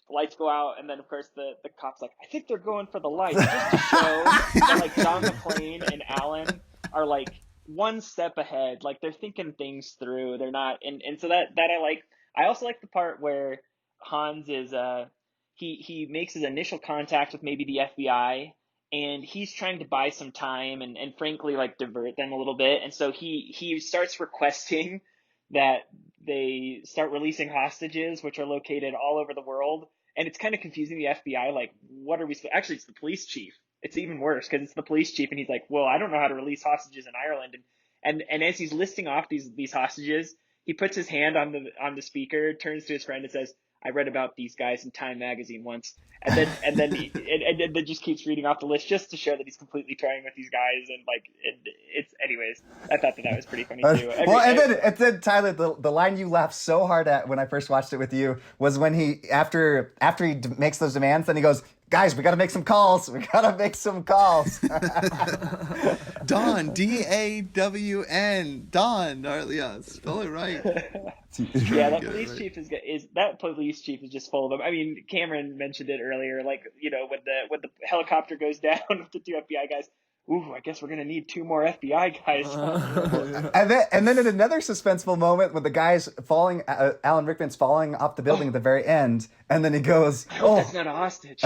the lights go out, and then of course the cop's like, I think they're going for the lights, just to show that like John McClane and Alan are like one step ahead, like they're thinking things through. They're not, and so that I like. I also like the part where Hans is he makes his initial contact with maybe the FBI, and he's trying to buy some time and frankly like divert them a little bit, and so he starts requesting that they start releasing hostages, which are located all over the world. And it's kind of confusing the FBI, like, what are we actually, it's the police chief. It's even worse because it's the police chief, and he's like, well, I don't know how to release hostages in Ireland. And as he's listing off these hostages, he puts his hand on the speaker, turns to his friend and says, I read about these guys in Time magazine once. And then he just keeps reading off the list just to show that he's completely trying with these guys. And like, it's anyways, I thought that was pretty funny too. And then Tyler, the line you laughed so hard at when I first watched it with you was when he, after he makes those demands, then he goes, guys, we got to make some calls. Dawn, D-A-W-N, Dawn. Yeah, spell it right. Yeah, that police chief is just full of them. I mean, Cameron mentioned it earlier, like, when the helicopter goes down with the two FBI guys. Ooh, I guess we're gonna need 2 more FBI guys. And then in another suspenseful moment, when the guy's falling, Alan Rickman's falling off the building at the very end, and then he goes, I hope that's not a hostage.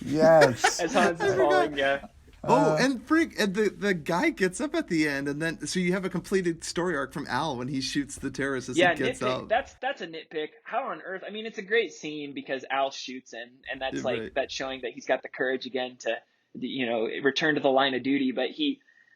Yes. As Hans is falling, yeah. And the guy gets up at the end, and then so you have a completed story arc from Al when he shoots the terrorist as he gets nitpick. up. That's a nitpick. How on earth? I mean, it's a great scene because Al shoots him, and that's that's showing that he's got the courage again to, return to the line of duty.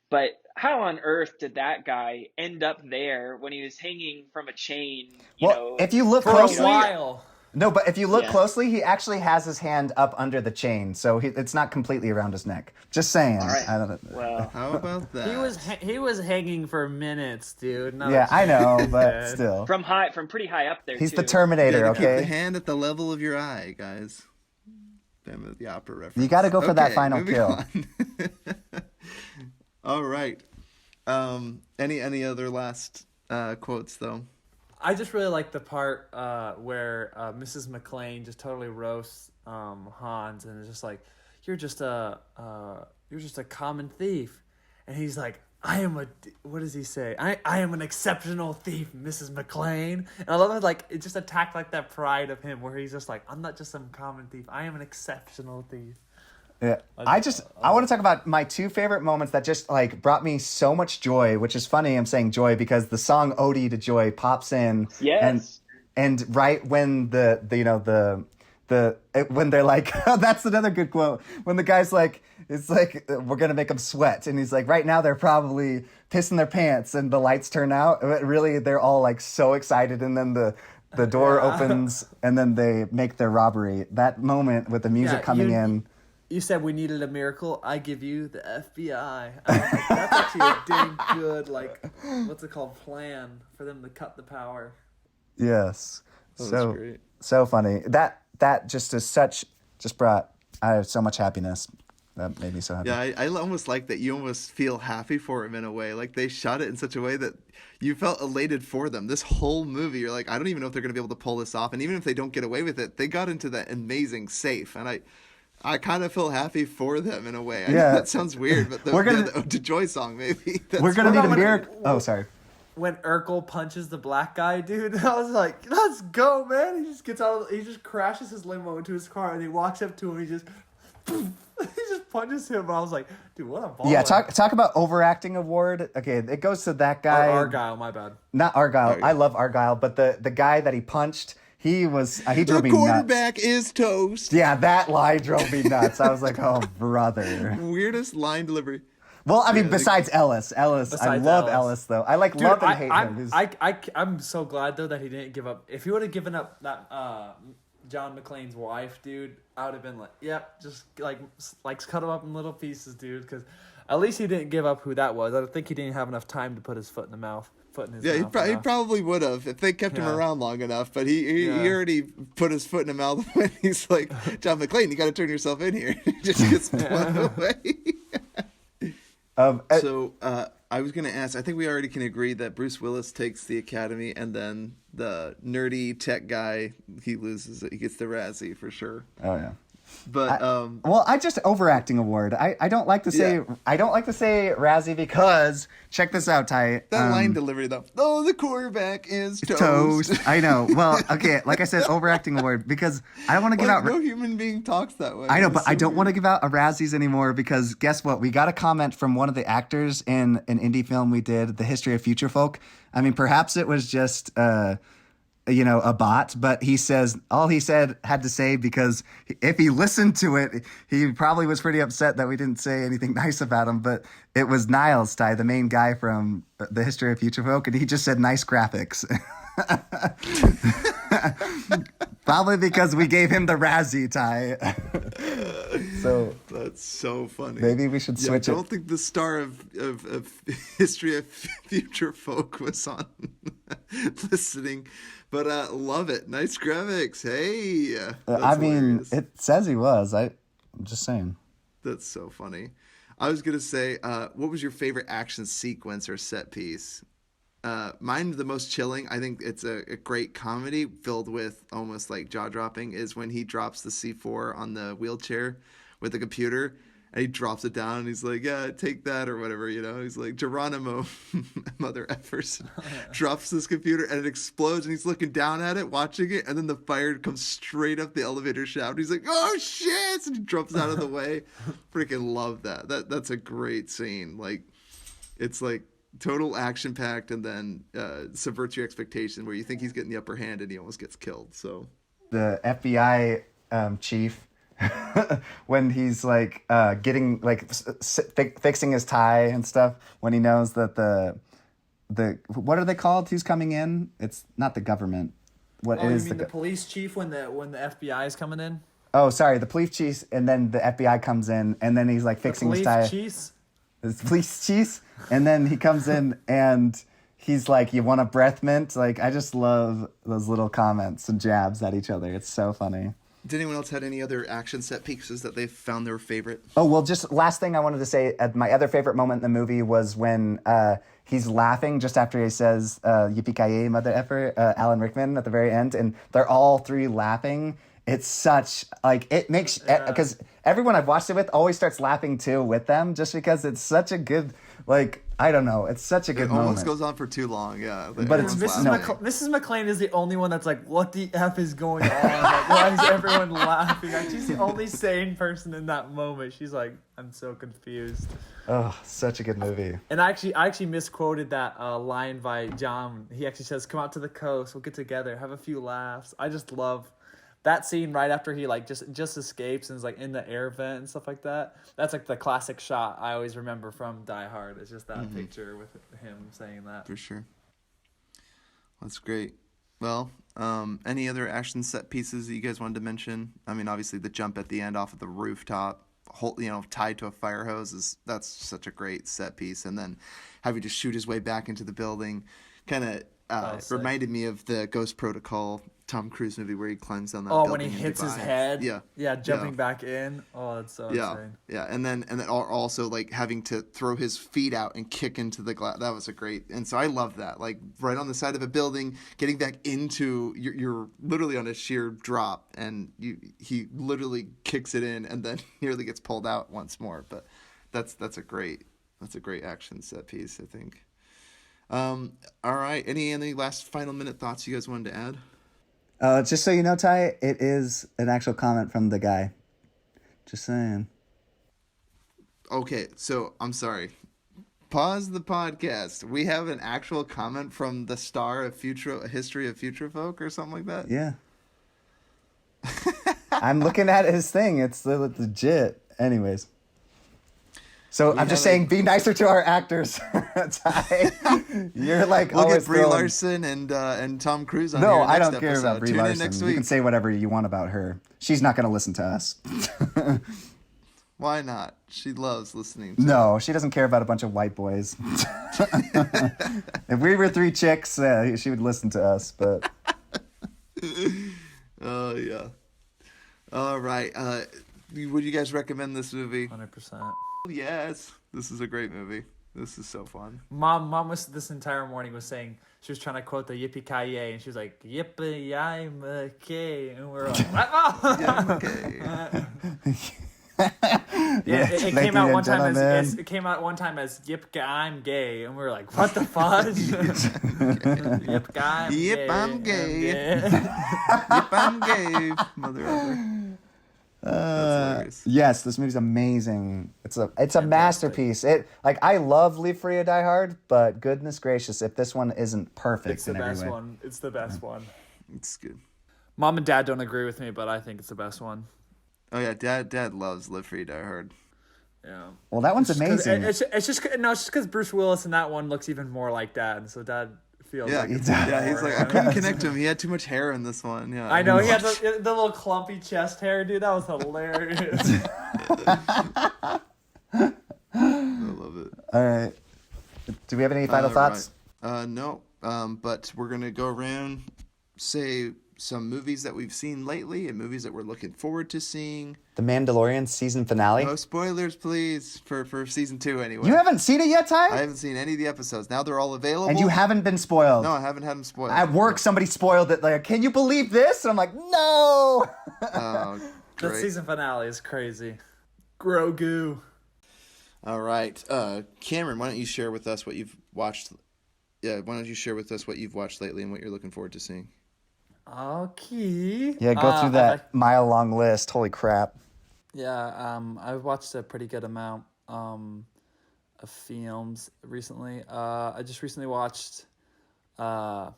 But how on earth did that guy end up there when he was hanging from a chain? If you look for closely, a while. No, but if you look closely, he actually has his hand up under the chain, so it's not completely around his neck. Just saying. All right. I don't know. Well, How about that? He was hanging for minutes, dude. Yeah, I know, but still. from pretty high up there. He's too. the Terminator, Keep the okay? hand at the level of your eye, guys. Damn it, the opera reference. You got to go for that final moving kill. on. All right. Any other last quotes though? I just really like the part where Mrs. McClane just totally roasts Hans, and it's just like, you're just a you're just a common thief. And he's like, what does he say? I am an exceptional thief, Mrs. McLean. And I love how, like, it just attacked, like, that pride of him where he's just like, I'm not just some common thief. I am an exceptional thief. Yeah. I want to talk about my two favorite moments that just, like, brought me so much joy, which is funny I'm saying joy because the song Ode to Joy pops in. Yes. And right when when they're like, oh, that's another good quote. When the guy's like, it's like, we're going to make them sweat. And he's like, right now they're probably pissing their pants and the lights turn out. But really, they're all like so excited. And then the door opens and then they make their robbery. That moment with the music coming in. You said we needed a miracle. I give you the FBI. I was like, that's actually a dang good, like, what's it called, plan for them to cut the power. Yes. Oh, that's great. So funny. That just brought I have so much happiness. That made me so happy. Yeah, I almost like that. You almost feel happy for him in a way. Like they shot it in such a way that you felt elated for them. This whole movie, you're like, I don't even know if they're going to be able to pull this off. And even if they don't get away with it, they got into that amazing safe. And I kind of feel happy for them in a way. I know that sounds weird, but the Ode to Joy song, maybe. We're going to need a miracle. Oh, sorry. When Urkel punches the black guy, dude, I was like, let's go, man. He just gets out, he just crashes his limo into his car, and he walks up to him, he just punches him. And I was like, dude, what a baller. Yeah, talk about overacting award. Okay, it goes to that guy. Argyle, my bad. Not Argyle. I love Argyle, but the guy that he punched, he drove me nuts. The quarterback is toast. Yeah, that line drove me nuts. I was like, oh, brother. Weirdest line delivery. Well, I mean, besides Ellis, I love Ellis though. I like, dude, love and hate him. I'm so glad though that he didn't give up. If he would have given up that John McClane's wife, dude, I would have been like, yep, just like cut him up in little pieces, dude. Because at least he didn't give up who that was. I don't think he didn't have enough time to put his foot in his mouth. He probably would have if they kept him around long enough. But he already put his foot in his mouth when he's like, John McClane, you got to turn yourself in here. He just gets blown away. So I was going to ask, I think we already can agree that Bruce Willis takes the Academy and then the nerdy tech guy, he loses it. He gets the Razzie for sure. Oh, yeah. But I just overacting award. I don't like to say Razzie because check this out, Ty. That line delivery though. Oh, the quarterback is toast. I know. Well, okay, like I said, overacting award because I don't want to give out. No human being talks that way. I know, but I don't want to give out a Razzies anymore because guess what? We got a comment from one of the actors in an indie film we did, The History of Future Folk. I mean, perhaps it was just a bot, but he says all he had to say because if he listened to it, he probably was pretty upset that we didn't say anything nice about him. But it was Niles, Ty, the main guy from The History of Future Folk, and he just said nice graphics. Probably because we gave him the Razzie, Ty. So that's so funny. Maybe we should switch it. I don't think the star of History of Future Folk was on listening, but love it. Nice graphics. Hey, I mean, it says he was. I'm just saying. That's so funny. I was gonna say, what was your favorite action sequence or set piece? Mine, the most chilling, I think it's a great comedy filled with almost like jaw-dropping, is when he drops the C4 on the wheelchair with the computer, and he drops it down, and he's like, yeah, take that, or whatever, He's like, Geronimo, mother effers, drops this computer, and it explodes, and he's looking down at it, watching it, and then the fire comes straight up the elevator shaft. He's like, oh, shit! And he drops out of the way. Freaking love that. That's a great scene. Like, it's like, total action packed and then subverts your expectation where you think he's getting the upper hand and he almost gets killed. So the FBI chief when he's like getting like fixing his tie and stuff when he knows that the what are they called who's coming in? It's not the government. What is you mean the police chief when the FBI is coming in? Oh, sorry, the police chief, and then the FBI comes in and then he's like fixing his tie. His police chief, and then he comes in and he's like, you want a breath mint? Like, I just love those little comments and jabs at each other. It's so funny. Did anyone else had any other action set pieces that they found their favorite? Oh, well, just last thing I wanted to say, my other favorite moment in the movie was when he's laughing just after he says, yippee-ki-yay, mother effer, Alan Rickman at the very end, and they're all three laughing. It's such like it makes because everyone I've watched it with always starts laughing too with them just because it's such a good like I don't know it's such a good It moment. almost goes on for too long, yeah. But it's Mrs. McLean is the only one that's like, what the F is going on? Like, why is everyone laughing? Like, she's the only sane person in that moment. She's like, I'm so confused. Oh, such a good movie. And I actually misquoted that line by John. He actually says, "Come out to the coast. We'll get together, have a few laughs." I just love that scene right after he like just escapes and is like in the air vent and stuff like that. That's like the classic shot I always remember from Die Hard. It's just that picture with him saying that. For sure. That's great. Well, any other action set pieces that you guys wanted to mention? I mean, obviously the jump at the end off of the rooftop, tied to a fire hose that's such a great set piece. And then having to shoot his way back into the building kind of reminded me of the Ghost Protocol Tom Cruise movie where he climbs down that building. Oh, when he hits his head. Yeah, jumping back in. Oh, that's so insane. Yeah, and then also like having to throw his feet out and kick into the glass. That was a great. And so I love that. Like right on the side of a building, getting back into you're literally on a sheer drop, and he literally kicks it in, and then nearly gets pulled out once more. But that's a great action set piece, I think. All right. Any last final minute thoughts you guys wanted to add? Just so you know, Ty, it is an actual comment from the guy. Just saying. Okay, so I'm sorry. Pause the podcast. We have an actual comment from the star of Futro, A History of Future Folk, or something like that? Yeah. I'm looking at his thing. It's legit. Anyways. So I'm just saying, be nicer to our actors, Ty. You're like we'll always get Brie Larson and Tom Cruise on here No, next I don't care episode. about Brie Tune in Larson. next You week. can say whatever you want about her. She's not going to listen to us. Why not? She loves listening to No, she doesn't care about a bunch of white boys. If we were three chicks, she would listen to us. But Oh, yeah. All right. Would you guys recommend this movie? 100%. Yes. This is a great movie. This is so fun. Mom was this entire morning was saying she was trying to quote the yippee-ki-yay, and she was like yippee-ki-yay, and we're like, Yeah, okay. It came out one time as yip I'm gay, and we were like, what the fudge? Yip I'm Yep, gay. I'm gay. Yep, I'm gay. Mother ever. yes, this movie's amazing. It's a masterpiece. I love Leave Free or Die Hard, but goodness gracious, if this one isn't perfect It's the in every best way. one. It's the best one. It's good. Mom and Dad don't agree with me, but I think it's the best one. Oh yeah, Dad loves Live Free Die Hard. Yeah. Well, that one's amazing. It's just because Bruce Willis in that one looks even more like Dad, and so Dad feels Yeah, like it's yeah. He's more. like, I couldn't connect him. He had too much hair in this one. Yeah, I know he had the little clumpy chest hair, dude. That was hilarious. I love it. All right. Do we have any final thoughts? Right. No. But we're gonna go around, say some movies that we've seen lately and movies that we're looking forward to seeing. The Mandalorian season finale. No spoilers, please, for season 2 anyway. You haven't seen it yet, Ty? I haven't seen any of the episodes. Now they're all available. And you haven't been spoiled. No, I haven't had them spoiled. At work, somebody spoiled it. Like, can you believe this? And I'm like, no. Oh, The great. season finale is crazy. Grogu. All right, Cameron, why don't you share with us what you've watched? Yeah, why don't you share with us what you've watched lately and what you're looking forward to seeing? Okay. Yeah, go through that mile-long list. Holy crap. Yeah, I've watched a pretty good amount of films recently. I just recently watched the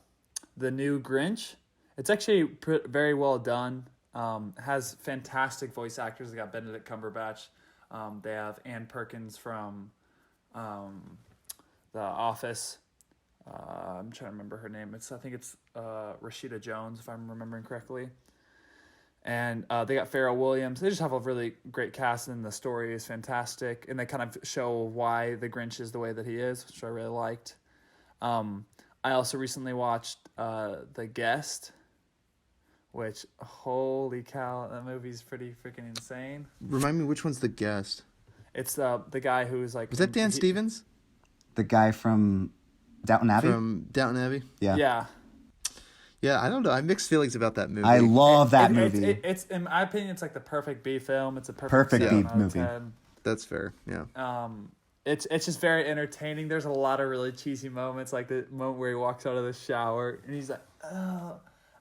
new Grinch. It's actually very well done. Has fantastic voice actors. They got Benedict Cumberbatch. They have Ann Perkins from The Office. I'm trying to remember her name. I think it's Rashida Jones, if I'm remembering correctly. And they got Pharrell Williams. They just have a really great cast, and the story is fantastic. And they kind of show why the Grinch is the way that he is, which I really liked. I also recently watched The Guest, which, holy cow, that movie's pretty freaking insane. Remind me, which one's The Guest? It's the guy who's like... Was that Dan Stevens? The guy from Downton Abbey? From Downton Abbey? Yeah. Yeah. Yeah, I don't know. I have mixed feelings about that movie. I love that It's, movie. it's in my opinion, it's like the perfect B film. It's a Perfect seven B out of movie. 10. That's fair. Yeah. It's just very entertaining. There's a lot of really cheesy moments, like the moment where he walks out of the shower and he's like, "Oh,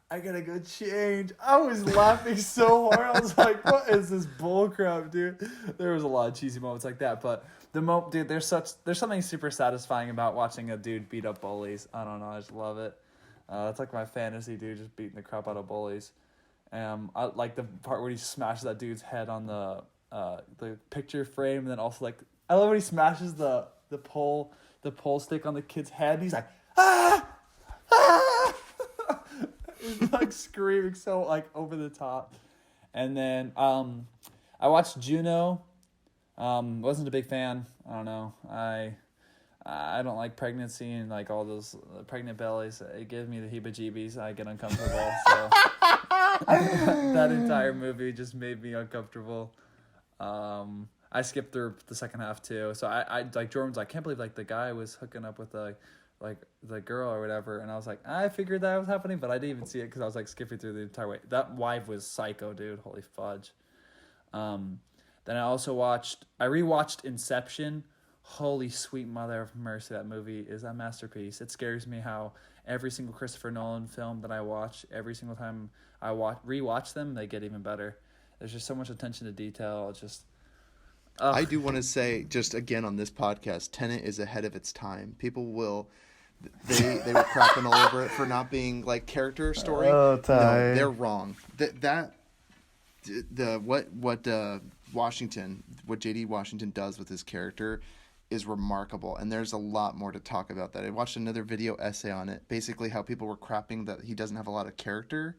I gotta go change." I was laughing so hard. I was like, "What is this bullcrap, dude?" There was a lot of cheesy moments like that, but dude, there's something super satisfying about watching a dude beat up bullies. I don't know, I just love it. It's like my fantasy, dude, just beating the crap out of bullies. I like the part where he smashes that dude's head on the picture frame, and then also like I love when he smashes the pole stick on the kid's head. And he's like, ah, ah! He's like screaming so like over the top. And then I watched Juno. Wasn't a big fan. I don't know. I don't like pregnancy and like all those pregnant bellies. It gives me the heebie-jeebies. I get uncomfortable. So that entire movie just made me uncomfortable. I skipped through the second half too. So I like Jordan's like, I can't believe like the guy was hooking up with like the girl or whatever, and I was like, I figured that was happening, but I didn't even see it because I was like skipping through the entire way. That wife was psycho, dude. Holy fudge. Then I rewatched Inception. Holy sweet mother of mercy, that movie is a masterpiece. It scares me how every single Christopher Nolan film that I watch, every single time I rewatch them, they get even better. There's just so much attention to detail. It's just I do want to say, just again on this podcast, Tenet is ahead of its time. People will, they were crapping all over it for not being like character story. Oh, Ty. No, they're wrong. What J.D. Washington does with his character is remarkable, and there's a lot more to talk about that. I watched another video essay on it, basically how people were crapping that he doesn't have a lot of character.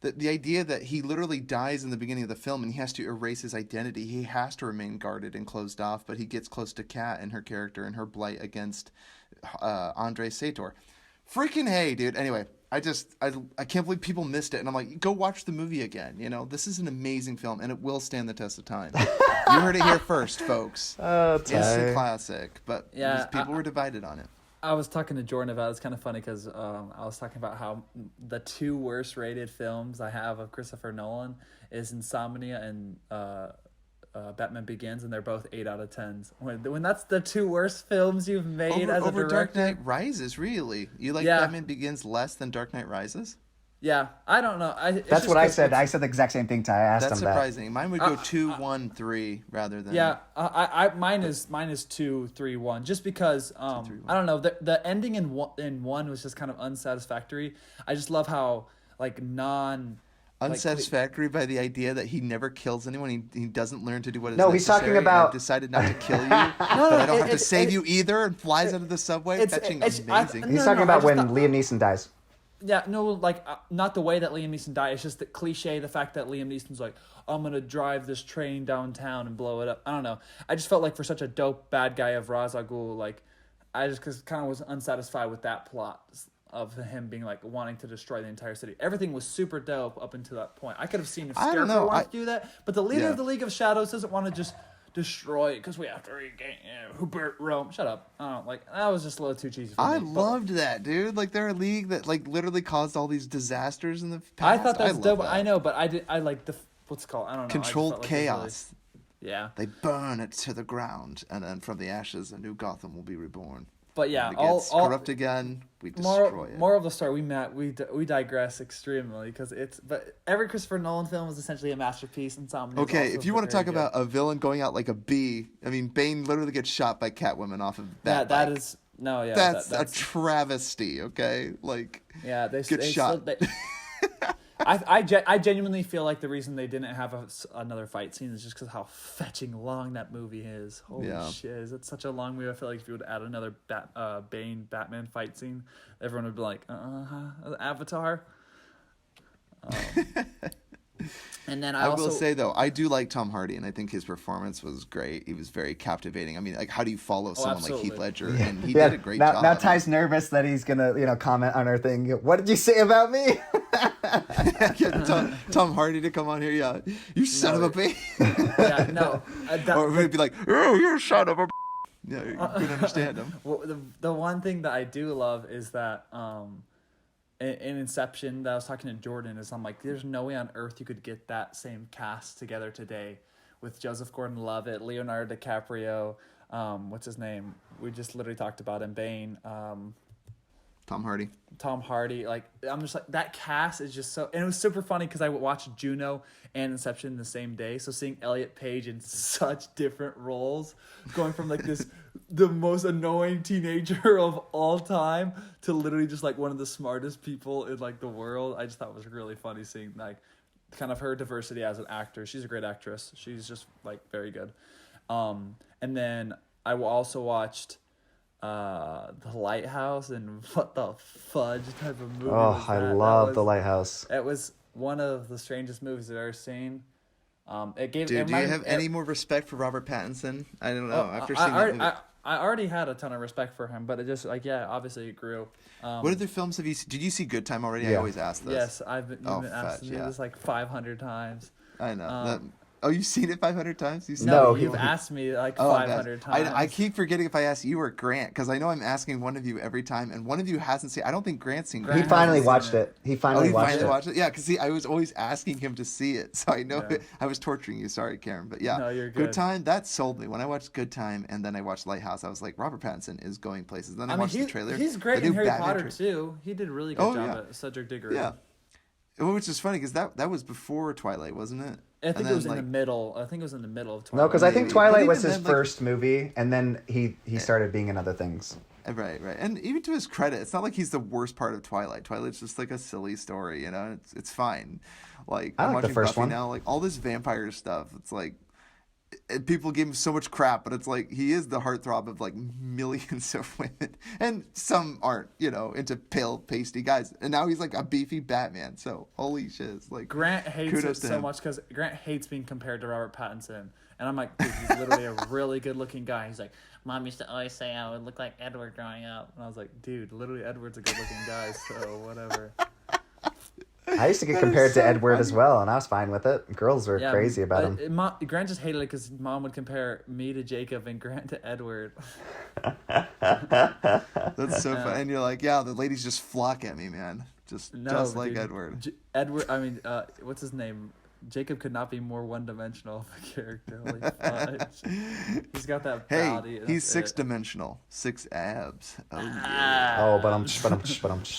The idea that he literally dies in the beginning of the film and he has to erase his identity. He has to remain guarded and closed off, but he gets close to Kat and her character and her blight against Andre Sator. Freaking hey, dude. Anyway, I can't believe people missed it. And I'm like, go watch the movie again. You know, this is an amazing film and it will stand the test of time. You heard it here first, folks. It's a classic, but people were divided on it. I was talking to Jordan about it. It's kind of funny because I was talking about how the two worst rated films I have of Christopher Nolan is Insomnia and Batman Begins, and they're both 8 out of 10s. When that's the two worst films you've made as a director. Dark Knight Rises, really? You like Batman Begins less than Dark Knight Rises? Yeah, I don't know. That's what I said. I said the exact same thing, Ty. I asked him that. That's surprising. Mine would go 2, 1, 3 rather than. Yeah, mine is 2, 3, 1. Just because 2, 3, 1. I don't know, the ending in one was just kind of unsatisfactory. I just love how like unsatisfactory by the idea that he never kills anyone. He doesn't learn to do what is necessary. No, he's talking about. I've decided not to kill you, but I don't have to save you either. And flies out of the subway, fetching amazing. He's talking about when Liam Neeson dies. Yeah, no, like, not the way that Liam Neeson died. It's just the cliche, the fact that Liam Neeson's like, I'm going to drive this train downtown and blow it up. I don't know. I just felt like for such a dope bad guy of Ra's al Ghul, like, I just kind of was unsatisfied with that plot of him being, like, wanting to destroy the entire city. Everything was super dope up until that point. I could have seen if Scarecrow wanted to do that, but the leader of the League of Shadows doesn't want to just destroy it because we have to regain who burnt Rome. Shut up. I don't like that. Was just a little too cheesy for me. I loved that, dude. Like, they're a league that like literally caused all these disasters in the past. I thought that was dope. I know, but I like the what's it called? I don't know. Controlled chaos. Really, yeah. They burn it to the ground, and then from the ashes, a new Gotham will be reborn. But yeah, when it gets corrupt again, we destroy it. More of the story. We digress extremely because but every Christopher Nolan film is essentially a masterpiece. Okay, if you want to talk about a villain going out like a bee, I mean, Bane literally gets shot by Catwoman off of that. That is no, yeah. That's a travesty. Okay, like they get shot. I genuinely feel like the reason they didn't have another fight scene is just because how fetching long that movie is. Holy shit, it's such a long movie. I feel like if you would add another Bane Batman fight scene, everyone would be like, Avatar. And then I will say though, I do like Tom Hardy, and I think his performance was great. He was very captivating. I mean, like, how do you follow someone like Heath Ledger? And he did a great job. Now Ty's nervous that he's gonna, comment on our thing. What did you say about me? Tom Hardy to come on here. Yeah, you son of a bitch. Yeah, no. Or maybe be like, oh, you're a son of a. Yeah, you can understand him. Well, the one thing that I do love is that in Inception that I was talking to Jordan is I'm like, there's no way on earth you could get that same cast together today with Joseph Gordon-Levitt, Leonardo DiCaprio, what's his name? We just literally talked about him, Bane. Tom Hardy. Like, I'm just like, that cast is just so, and it was super funny because I watched Juno and Inception the same day. So seeing Elliot Page in such different roles, going from like the most annoying teenager of all time to literally just like one of the smartest people in like the world. I just thought it was really funny seeing like kind of her diversity as an actor. She's a great actress. She's just like very good. And then I also watched The Lighthouse, and what the fudge type of movie was that? I love The Lighthouse. It was one of the strangest movies I've ever seen. Do you have any more respect for Robert Pattinson? I don't know. After seeing that movie. I already had a ton of respect for him, but it just like, yeah, obviously it grew. What other films have you seen? Did you see Good Time already? Yeah. I always ask this. Yes, you've been asking me this like 500 times. I know. You've seen it 500 times? You've asked me like 500 times. I keep forgetting if I ask you or Grant, because I know I'm asking one of you every time, and one of you hasn't seen. I don't think Grant's seen. He finally watched it. He finally watched it. Yeah, because I was always asking him to see it, so I know Yeah. I was torturing you. Sorry, Karen, but yeah, No, you're good. Good Time, that sold me. When I watched Good Time and then I watched Lighthouse, I was like, Robert Pattinson is going places. Then I watched the trailer. He's great the in new Harry Batman Potter too. He did a really good job at Cedric Diggory. Yeah, which is funny because that was before Twilight, wasn't it? I think it was in the middle. I think it was in the middle of Twilight. No, because I think Twilight But was even his then, first movie, and then he started being in other things. Right. And even to his credit, it's not like he's the worst part of Twilight. Twilight's just like a silly story, you know? It's fine. Like, I I'm like the watching first Buffy one. now, like all this vampire stuff, it's like people give him so much crap, but it's like he is the heartthrob of like millions of women. And some aren't, into pale, pasty guys. And now he's like a beefy Batman. So holy shit. It's like Grant hates it kudos to so him. much because Grant hates being compared to Robert Pattinson. And I'm like, dude, he's literally a really good looking guy. He's like, Mom used to always say I would look like Edward growing up. And I was like, dude, literally Edward's a good looking guy, so whatever. I used to get compared to Edward as well, and I was fine with it. Girls were crazy about him. Grant just hated it because Mom would compare me to Jacob and Grant to Edward. That's so fun. And you're like, yeah, the ladies just flock at me, man. Just like dude, Edward. What's his name? Jacob could not be more one-dimensional of a character. Holy fudge. He's got that body. He's six-dimensional. 6 abs. Oh, yeah. Oh, but I'm.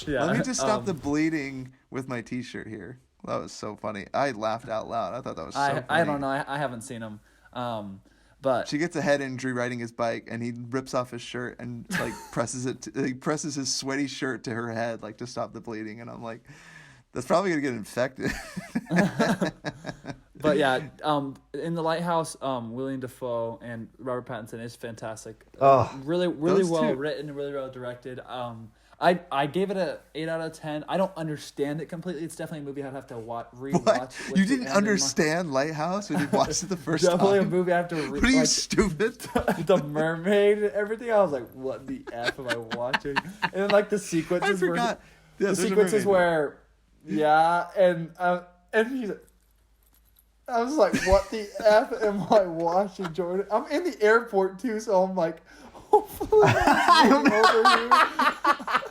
Yeah. Let me just stop the bleeding with my t-shirt here. That was so funny. I laughed out loud. I thought that was so funny. I don't know. I haven't seen him. But she gets a head injury riding his bike, and he rips off his shirt and like he presses his sweaty shirt to her head like to stop the bleeding. And I'm like, that's probably gonna get infected. But yeah, in The Lighthouse, William Dafoe and Robert Pattinson is fantastic. Really well written, really well directed. I gave it a 8 out of 10. I don't understand it completely. It's definitely a movie I'd have to rewatch. What? You didn't understand Lighthouse when you watched it the first time? Definitely a movie I have to rewatch. What are you, stupid? The mermaid and everything. I was like, what the F am I watching? And then like the sequences I forgot. the sequences where and he's like, I was like, what the F am I watching, Jordan? I'm in the airport too, so I'm like, hopefully I'm over here.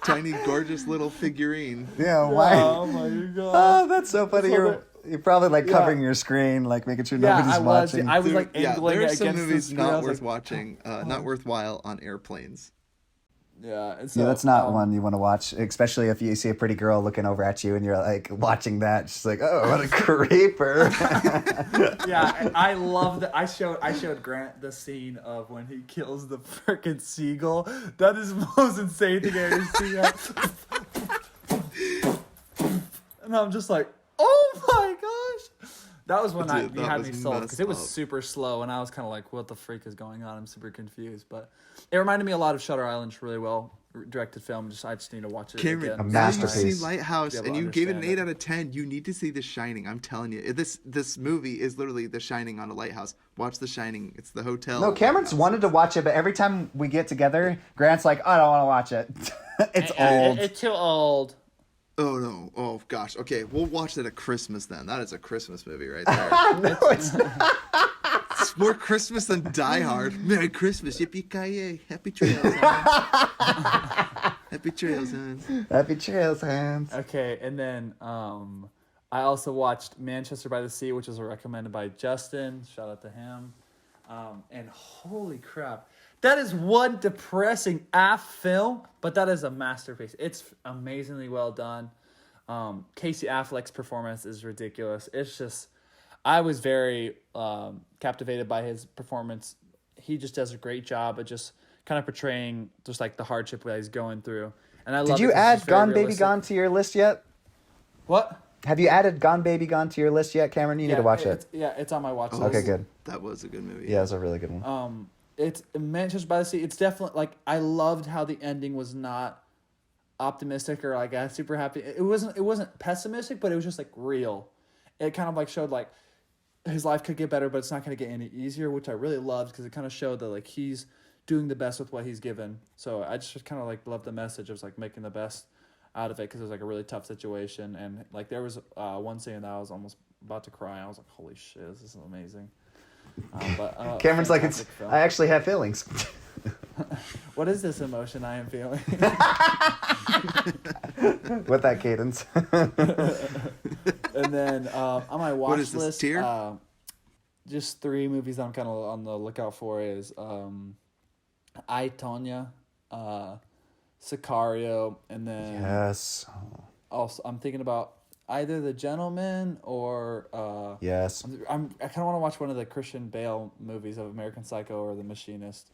Tiny, gorgeous little figurine. Yeah, why? Oh my god. Oh, that's so funny. So You're probably like covering your screen, like making sure nobody's watching. I was like angling there are against some movies the screen. I not was worth like, watching, not worthwhile on airplanes. Yeah, and so, Yeah, that's not one you want to watch, especially if you see a pretty girl looking over at you and you're like watching that. She's like, oh, what a creeper. Yeah, I love that. I showed Grant the scene of when he kills the freaking seagull. That is the most insane thing I ever seen. And I'm just like, oh my gosh. That was when Dude, he had me was sold because it was messed up. super slow and I was kind of like, what the freak is going on? I'm super confused. But it reminded me a lot of Shutter Island. Really well directed film. I just need to watch it Cameron, again. now you've masterpiece. seen Lighthouse Be able and to you gave it an understand 8 out of 10. You need to see The Shining. I'm telling you, this movie is literally The Shining on a lighthouse. Watch The Shining. It's the hotel. No, Cameron's wanted to watch it, but every time we get together, Grant's like, I don't want to watch it. It's old. It's too old. Oh no! Oh gosh. Okay, we'll watch that at Christmas then. That is a Christmas movie right there. No, it's not. It's more Christmas than Die Hard. Merry Christmas, yippee ki yay, happy trails. Happy trails, Hans. Happy trails, Hans. Okay, and then I also watched Manchester by the Sea, which was recommended by Justin. Shout out to him. And holy crap, that is one depressing film, but that is a masterpiece. It's amazingly well done. Casey Affleck's performance is ridiculous. It's just, I was very captivated by his performance. He just does a great job of just kind of portraying just like the hardship that he's going through. And I love. Did you add Gone Baby Gone to your list yet? What? Have you added Gone Baby Gone to your list yet, Cameron? You need to watch it. It's on my watch list. Okay, good. That was a good movie. Yeah, it's a really good one. It's Manchester by the Sea. It's definitely like, I loved how the ending was not optimistic or like super happy. It wasn't pessimistic, but it was just like real. It kind of like showed like his life could get better, but it's not going to get any easier, which I really loved because it kind of showed that like he's doing the best with what he's given. So I just kind of like loved the message of like making the best out of it because it was like a really tough situation. And like there was one scene that I was almost about to cry. I was like, holy shit, this is amazing. Cameron's like, film. I actually have feelings. What is this emotion I am feeling? With that cadence. And then on my watch What is this, list, tier? just 3 movies I'm kind of on the lookout for is I, Tonya, Sicario, and then Yes. also I'm thinking about either The Gentleman or Yes. I kind of want to watch one of the Christian Bale movies of American Psycho or The Machinist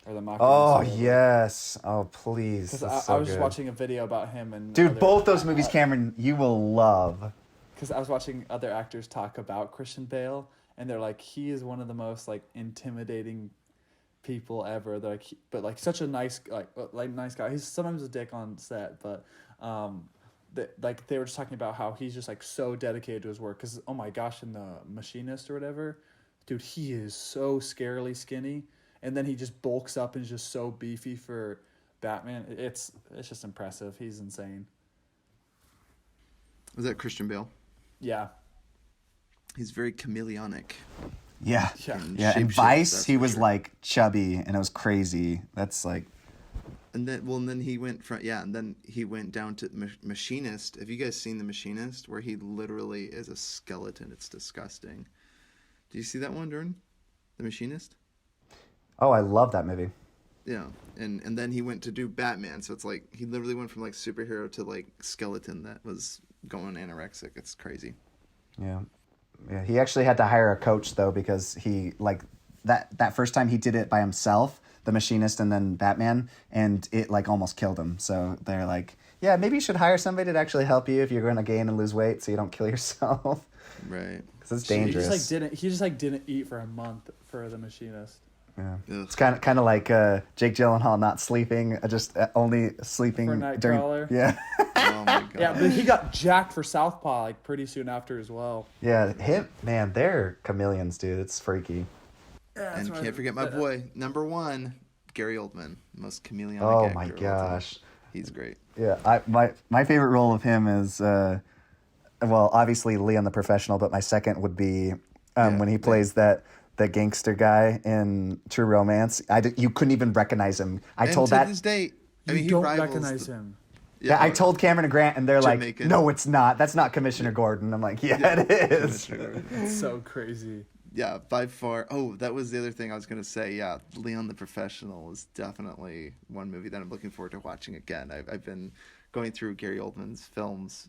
or The Machinist. Oh, yes. Oh, please. Because That's I so was just good. watching a video about him and Dude, both those movies, Cameron, you will love. because I was watching other actors talk about Christian Bale, and they're like, he is one of the most like intimidating people ever. They're like, but like such a nice nice guy. He's sometimes a dick on set, but they were just talking about how he's just like so dedicated to his work. Because oh my gosh, in The Machinist or whatever, dude, he is so scarily skinny, and then he just bulks up and is just so beefy for Batman. It's just impressive. He's insane. Was that Christian Bale? Yeah. He's very chameleonic. Yeah. Yeah. Yeah, in Shapeshift, Vice, that's he for was sure. like chubby, and it was crazy. That's like, And then he went and then he went down to Machinist. Have you guys seen The Machinist, where he literally is a skeleton? It's disgusting. Do you see that one, Darren? The Machinist? oh, I love that movie. Yeah, and then he went to do Batman. So it's like he literally went from like superhero to like skeleton that was going anorexic. It's crazy. Yeah. Yeah, he actually had to hire a coach though because he like that first time he did it by himself, The Machinist and then Batman, and it like almost killed him. So they're like, yeah, maybe you should hire somebody to actually help you if you're going to gain and lose weight so you don't kill yourself. Right. Cuz it's dangerous. He just didn't eat for a month for The Machinist. Yeah. Ugh. It's kind of like Jake Gyllenhaal not sleeping, just only sleeping For during Nightcrawler? Yeah. Oh my god. Yeah, but he got jacked for Southpaw like pretty soon after as well. Yeah, they're chameleons, dude. It's freaky. Yeah, And can't forget my boy, number 1, Gary Oldman, most chameleonic Oh actor my of all time. gosh. He's great. Yeah, my favorite role of him is well, obviously Leon the Professional, but my second would be when he plays the gangster guy in True Romance. You couldn't even recognize him. I And told to that. this day, I You mean, he don't rivals recognize the- him. Yeah, I told Cameron and Grant, and they're Jamaican. like, "No, it's not. That's not Commissioner Gordon." I'm like, "Yeah, it is." It's so crazy. Yeah, by far. Oh, that was the other thing I was going to say. Yeah, Leon the Professional is definitely one movie that I'm looking forward to watching again. I've been going through Gary Oldman's films.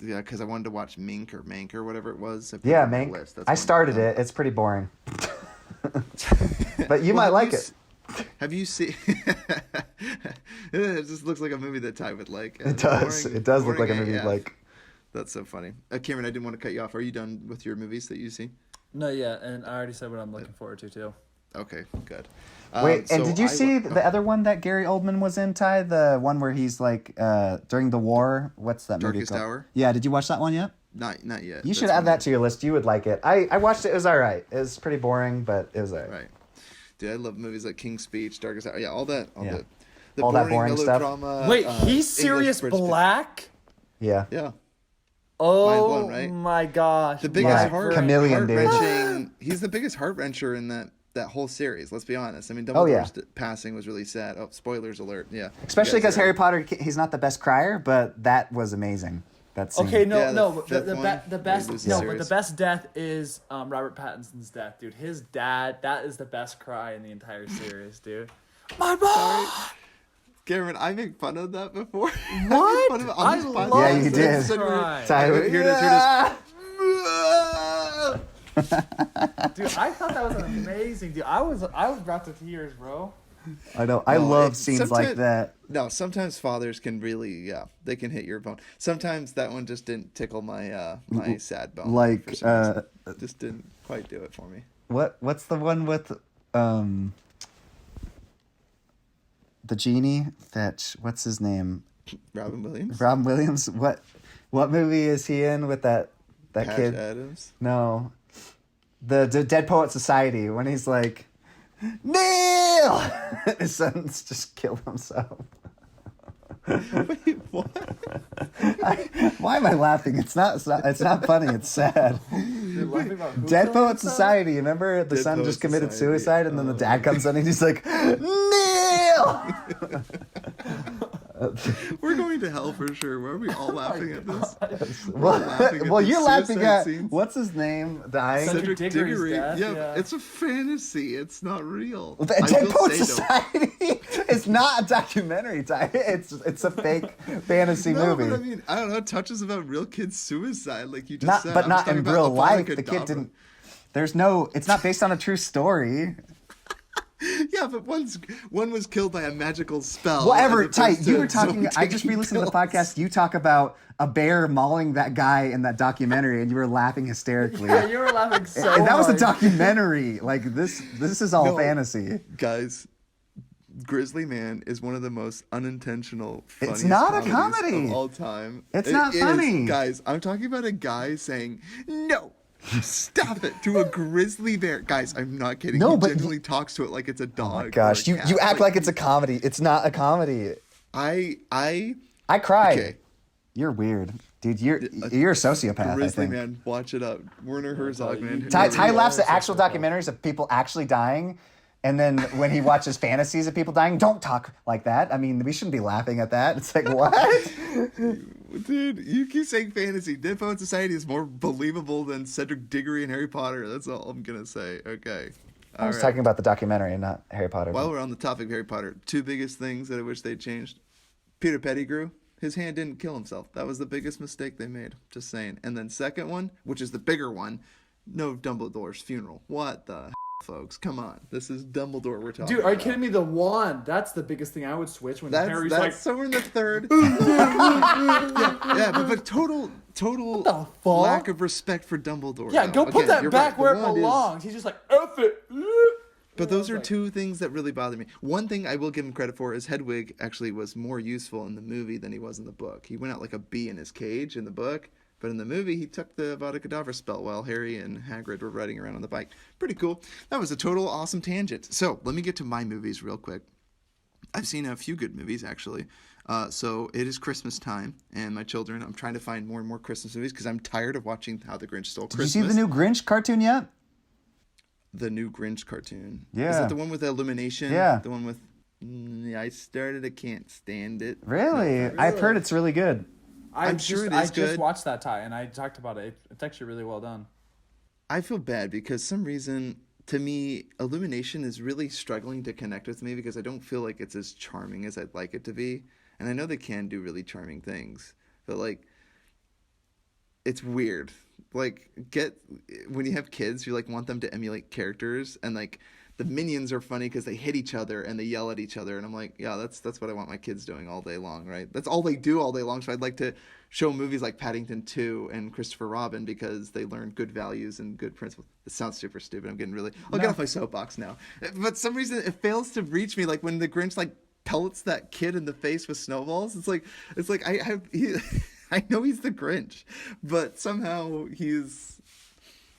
Yeah, because I wanted to watch Mank or whatever it was. I put it Yeah, on my Mank. list. That's I one- started it. It's pretty boring, but you might like it. Have you seen? It just looks like a movie that Ty would like. It does. Boring- It does look like a boring movie AF. like. That's so funny. Cameron, I didn't want to cut you off. Are you done with your movies that you see? No, yeah, and I already said what I'm looking forward to too. Okay, good. Wait, and so did you I see wa- the other one that Gary Oldman was in, Ty? The one where he's like during the war. What's that movie Darkest called? Hour? Yeah, did you watch that one yet? Not yet. You should That's add one that to your list. You would like it. I watched it. It was all right. It was pretty boring, but it was all right. Right. Dude, I love movies like King's Speech, Darkest Hour. Yeah, all that. Yeah. The All that boring stuff. melodrama. Wait, he's English Sirius British- Black? Yeah. Yeah. Oh blown, right? my gosh! The biggest Yeah, chameleon, chameleon, dude. heart-wrenching. He's the biggest heart wrencher in that that whole series. Let's be honest. I mean, Oh, yeah. Dumbledore's passing was really sad. Oh, spoilers alert! Yeah, Especially You guys because are- Harry Potter, he's not the best crier, but that was amazing. That scene. Okay, Yeah, no, the no. fifth The one, best, where he loses no, but Sirius. the best death is Robert Pattinson's death, dude. His dad, that is the best cry in the entire series, dude. My mom. Cameron, I make fun of that before. What? I, I love love Yeah, you this did. cry. Tyler, Here it is. Dude, I thought that was amazing, dude. I was brought to tears, bro. I know. I No, love scenes like sometimes- that. No, sometimes fathers can really, they can hit your bone. Sometimes that one just didn't tickle my my sad bone. Like, for some reason. Just didn't quite do it for me. What's the one with the genie? What's his name? Robin Williams, Robin Williams. What movie is he in with that Patch kid? Adams. No, the Dead Poet Society when he's like, Neil. His son's just killed himself. Wait, what? Why am I laughing? It's not funny. It's sad. You're laughing about who Dead killed Poet himself? Society. Remember the Dead son Poet just committed Society. suicide, and then the dad comes in and he's like, Neil. We're going to hell for sure. Why are we all laughing at this? Well, laughing at well, the you're laughing suicide at scenes. what's his name dying. Cedric Diggory's death, yeah. It's a fantasy. It's not real. The I Dead will Poet say, though- Society. It's not a documentary. It's a fake fantasy No, movie. but I mean, I don't know. Touches about real kids' suicide, like you just Not, said. but I'm not just talking in about real Avada life. The kid Kedavra. didn't. It's not based on a true story. Yeah, but one was killed by a magical spell. Whatever, as opposed tight. You to were talking. someone I just taking re-listened to the pills. podcast. You talk about a bear mauling that guy in that documentary, and you were laughing hysterically. Yeah, you were laughing so and that was a hard. documentary. Like this is all No. fantasy. Guys, Grizzly Man is one of the most unintentional, funniest not a comedies comedy. of all time. It's It not is, funny. guys. I'm talking about a guy saying no. Stop it to a grizzly bear, guys. I'm not kidding. No, he but genuinely talks to it like it's a dog. Oh my or gosh, a you cat. act like it's a comedy. It's not a comedy. I I cried. okay. You're weird, dude. You're a sociopath. I Grizzly think. Man, watch it up. Werner Herzog, man. Ty laughs at Yeah, actual documentaries of people actually dying, and then when he watches fantasies of people dying, don't talk like that. I mean, we shouldn't be laughing at that. It's like what? Dude, you keep saying fantasy. Dead Poet Society is more believable than Cedric Diggory and Harry Potter. That's all I'm gonna say. Okay. I was talking about the documentary and not Harry Potter. While we're on the topic of Harry Potter, two biggest things that I wish they'd changed. Peter Pettigrew, his hand didn't kill himself. That was the biggest mistake they made. Just saying. And then second one, which is the bigger one, no Dumbledore's funeral. What the folks? Come on. This is Dumbledore we're talking Dude, are you about. kidding me? The wand. That's the biggest thing I would switch when Harry's That's like, somewhere in the third. yeah, but total the fuck? lack of respect for Dumbledore. yeah, though. go put Again, that you're back right. where The it wand is- belongs. He's just like, F it. But those are two things that really bother me. One thing I will give him credit for is Hedwig actually was more useful in the movie than he was in the book. He went out like a bee in his cage in the book, but in the movie he took the Avada Kedavra spell while Harry and Hagrid were riding around on the bike. Pretty cool. That was a total awesome tangent. So let me get to my movies real quick. I've seen a few good movies actually. So it is Christmas time, and my children, I'm trying to find more and more Christmas movies because I'm tired of watching How the Grinch Stole Did Christmas. you see the new Grinch cartoon yet? The new Grinch cartoon. Is Yeah. that the one with the illumination? Yeah. The one with I started, I can't stand it. Really? I've heard it's really good. I'm sure it I is just good. watched that, Ty, and I talked about it. It's actually really well done. I feel bad because some reason to me Illumination is really struggling to connect with me because I don't feel like it's as charming as I'd like it to be. And I know they can do really charming things, but like it's weird. Like when you have kids, you like want them to emulate characters, and like the minions are funny because they hit each other and they yell at each other, and I'm like, yeah, that's what I want my kids doing all day long, right? That's all they do all day long. So I'd like to show movies like Paddington 2 and Christopher Robin because they learn good values and good principles. It sounds super stupid. I'm getting really. I'll get off my soapbox now. But some reason it fails to reach me. Like when the Grinch like pellets that kid in the face with snowballs. It's like I know he's the Grinch, but somehow he's,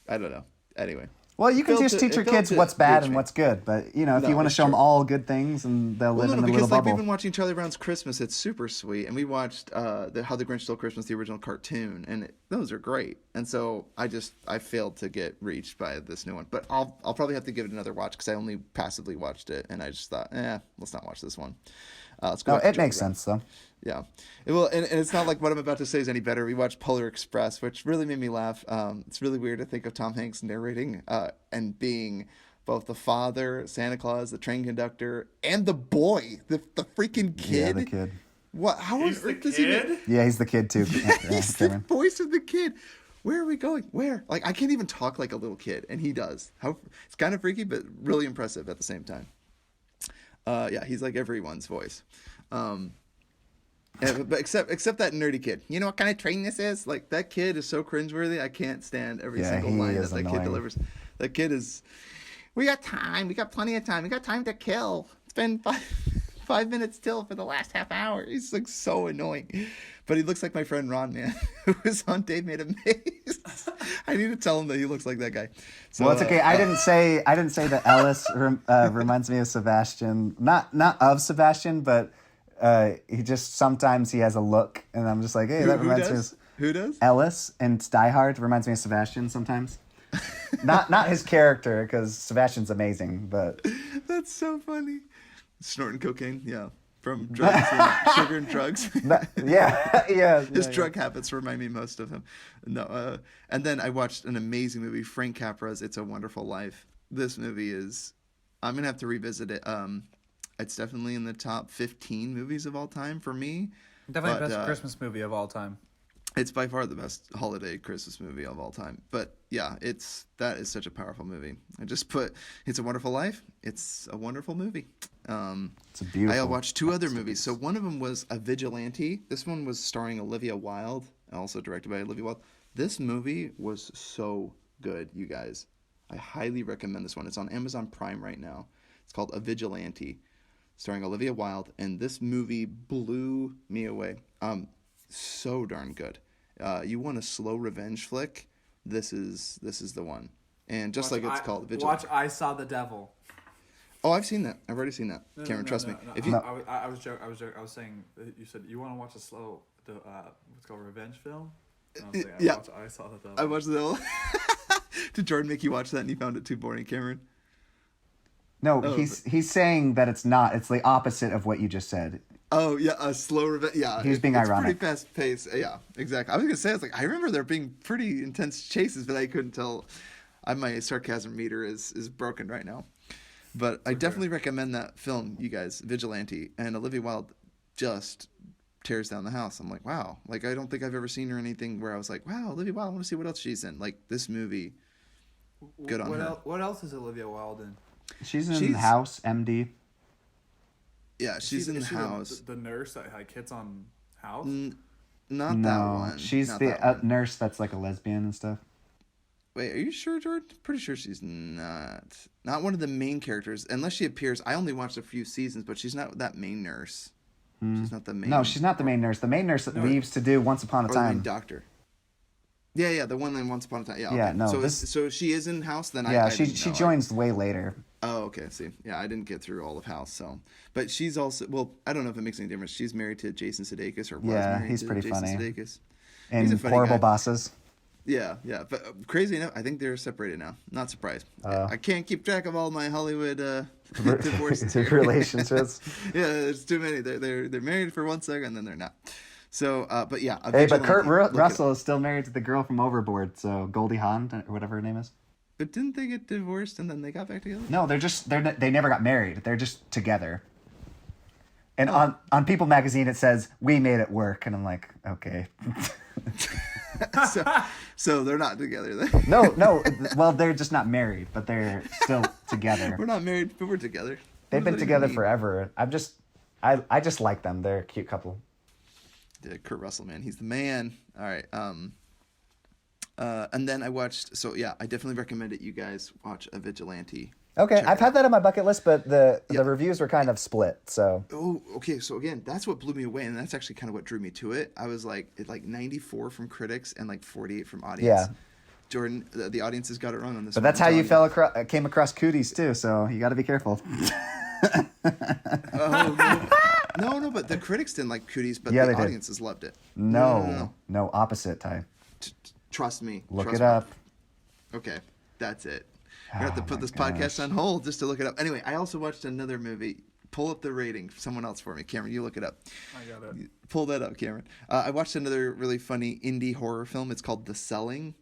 I don't know. Anyway. Well, you can just teach your kids what's bad and me. what's good, but if No, you want to it's show them true. all good things, and they'll live in a little because bubble. we've been watching Charlie Brown's Christmas. It's super sweet, and we watched How the Grinch Stole Christmas, the original cartoon, and those are great. And so I failed to get reached by this new one, but I'll probably have to give it another watch because I only passively watched it, and I just thought, let's not watch this one. Let's go. No, back to it Charlie makes Brown. sense though. Yeah. And it's not like what I'm about to say is any better. We watched Polar Express, which really made me laugh. It's really weird to think of Tom Hanks narrating and being both the father, Santa Claus, the train conductor, and the boy, the freaking kid. Yeah, the kid. What? How on earth does he? Yeah, he's the kid too. He's the Cameron. voice of the kid. Where are we going? Where? Like I can't even talk like a little kid, and he does. It's kind of freaky, but really impressive at the same time. Yeah, he's like everyone's voice. But except that nerdy kid. You know what kind of train this is? Like that kid is so cringeworthy. I can't stand every single he line is that kid annoying. delivers. That kid is. We got time. We got plenty of time. We got time to kill. It's been 5 minutes till for the last half hour. He's like so annoying. But he looks like my friend Ron, man, who was on Dave Made a Maze. I need to tell him that he looks like that guy. So, Well, it's okay. I didn't say that Ellis reminds me of Sebastian. Not of Sebastian, but he just sometimes he has a look, and I'm just like, hey, that reminds me of Who does? Ellis in Die Hard reminds me of Sebastian sometimes. not his character, because Sebastian's amazing, but That's so funny. Snorting cocaine, yeah. From drugs and sugar and drugs. yeah. His drug habits remind me most of him. No, and then I watched an amazing movie, Frank Capra's "It's a Wonderful Life." This movie is, I'm gonna have to revisit it. It's definitely in the top 15 movies of all time for me. Definitely But, the best Christmas movie of all time. It's by far the best holiday Christmas movie of all time. But yeah, that is such a powerful movie. I just put "It's a Wonderful Life." It's a wonderful movie. it's a beautiful. I watched two other movies. So one of them was A Vigilante. This one was starring Olivia Wilde, also directed by Olivia Wilde. This movie was so good, you guys. I highly recommend this one. It's on Amazon Prime right now. It's called A Vigilante, starring Olivia Wilde, and this movie blew me away. So darn good. You want a slow revenge flick? This is the one. And just like it's called, Vigilante. Watch I Saw the Devil. Oh, I've seen that. I've already seen that. Cameron, trust me. If you, I was joking. I was saying you said you want to watch a slow what's called revenge film. And I was saying, yeah. I Saw the Devil. I watched the. Did Jordan make you watch that and you found it too boring, Cameron? No, he's saying that it's not. It's the opposite of what you just said. Oh yeah, a slow revenge. Yeah, He's being it's ironic. Pretty fast paced. Yeah, exactly. I was gonna say, I was like, I remember there being pretty intense chases, but I couldn't tell. My sarcasm meter is broken right now. But I definitely recommend that film, you guys, Vigilante, and Olivia Wilde just tears down the house. I'm like, wow. Like I don't think I've ever seen her in anything where I was like, wow, Olivia Wilde. I want to see what else she's in. Like this movie. Good on her. What else is Olivia Wilde in? She's in House, MD. Yeah, she's in Is she House. The nurse that like hits on House. Not that No, one. she's Not the that one. nurse that's like a lesbian and stuff. Wait, are you sure, Jordan? Pretty sure she's not one of the main characters, unless she appears. I only watched a few seasons, but she's not that main nurse. She's not the main. No, she's not the main nurse. The main nurse leaves to do Once Upon a Or the main Time. doctor. Yeah, the one in Once Upon a Time. Yeah, Yeah, okay. no, So, this- so she is in House. Then Yeah, I she didn't know. joins way later. Oh, okay. See, yeah, I didn't get through all of House. So, but she's also I don't know if it makes any difference. She's married to Jason Sudeikis, or was Yeah, married he's to pretty Jason funny. Sudeikis. And He's a funny Horrible guy. Bosses. Yeah, but crazy enough, I think they're separated now. Not surprised. I can't keep track of all my Hollywood divorces here. Relationships. Yeah, there's too many. They're married for 1 second, and then they're not. So, but yeah. Hey, but Kurt Look it Russell up. is still married to the girl from Overboard, so Goldie Hawn, or whatever her name is. But didn't they get divorced and then they got back together? No, they never got married. They're just together. And on People magazine it says we made it work, and I'm like, okay. So they're not together then. No. Well, they're just not married, but they're still together. We're not married, but we're together. They've What been does that together even mean? forever. I just like them. They're a cute couple. Yeah, Kurt Russell, man, he's the man. All right. And then I watched. So yeah, I definitely recommend it. You guys watch A Vigilante. Okay, Check I've it had that on my bucket list, but the Yeah. reviews were kind of split. So Oh, okay. So again, that's what blew me away, and that's actually kind of what drew me to it. I was like, 94 from critics and like 48 from audience. Yeah. Jordan, the audience has got it wrong on this. But one, that's I'm how you telling came across cooties too. So you got to be careful. Oh, no, but the critics didn't like Cooties, but Yeah, the they did. audiences loved it. No, opposite, Ty. Trust me. Look Trust it me. up. Okay, that's it. We're going to have to Oh put my this gosh. podcast on hold just to look it up. Anyway, I also watched another movie. Pull up the rating. Someone else for me. Cameron, you look it up. I got it. Pull that up, Cameron. I watched another really funny indie horror film. It's called The Selling.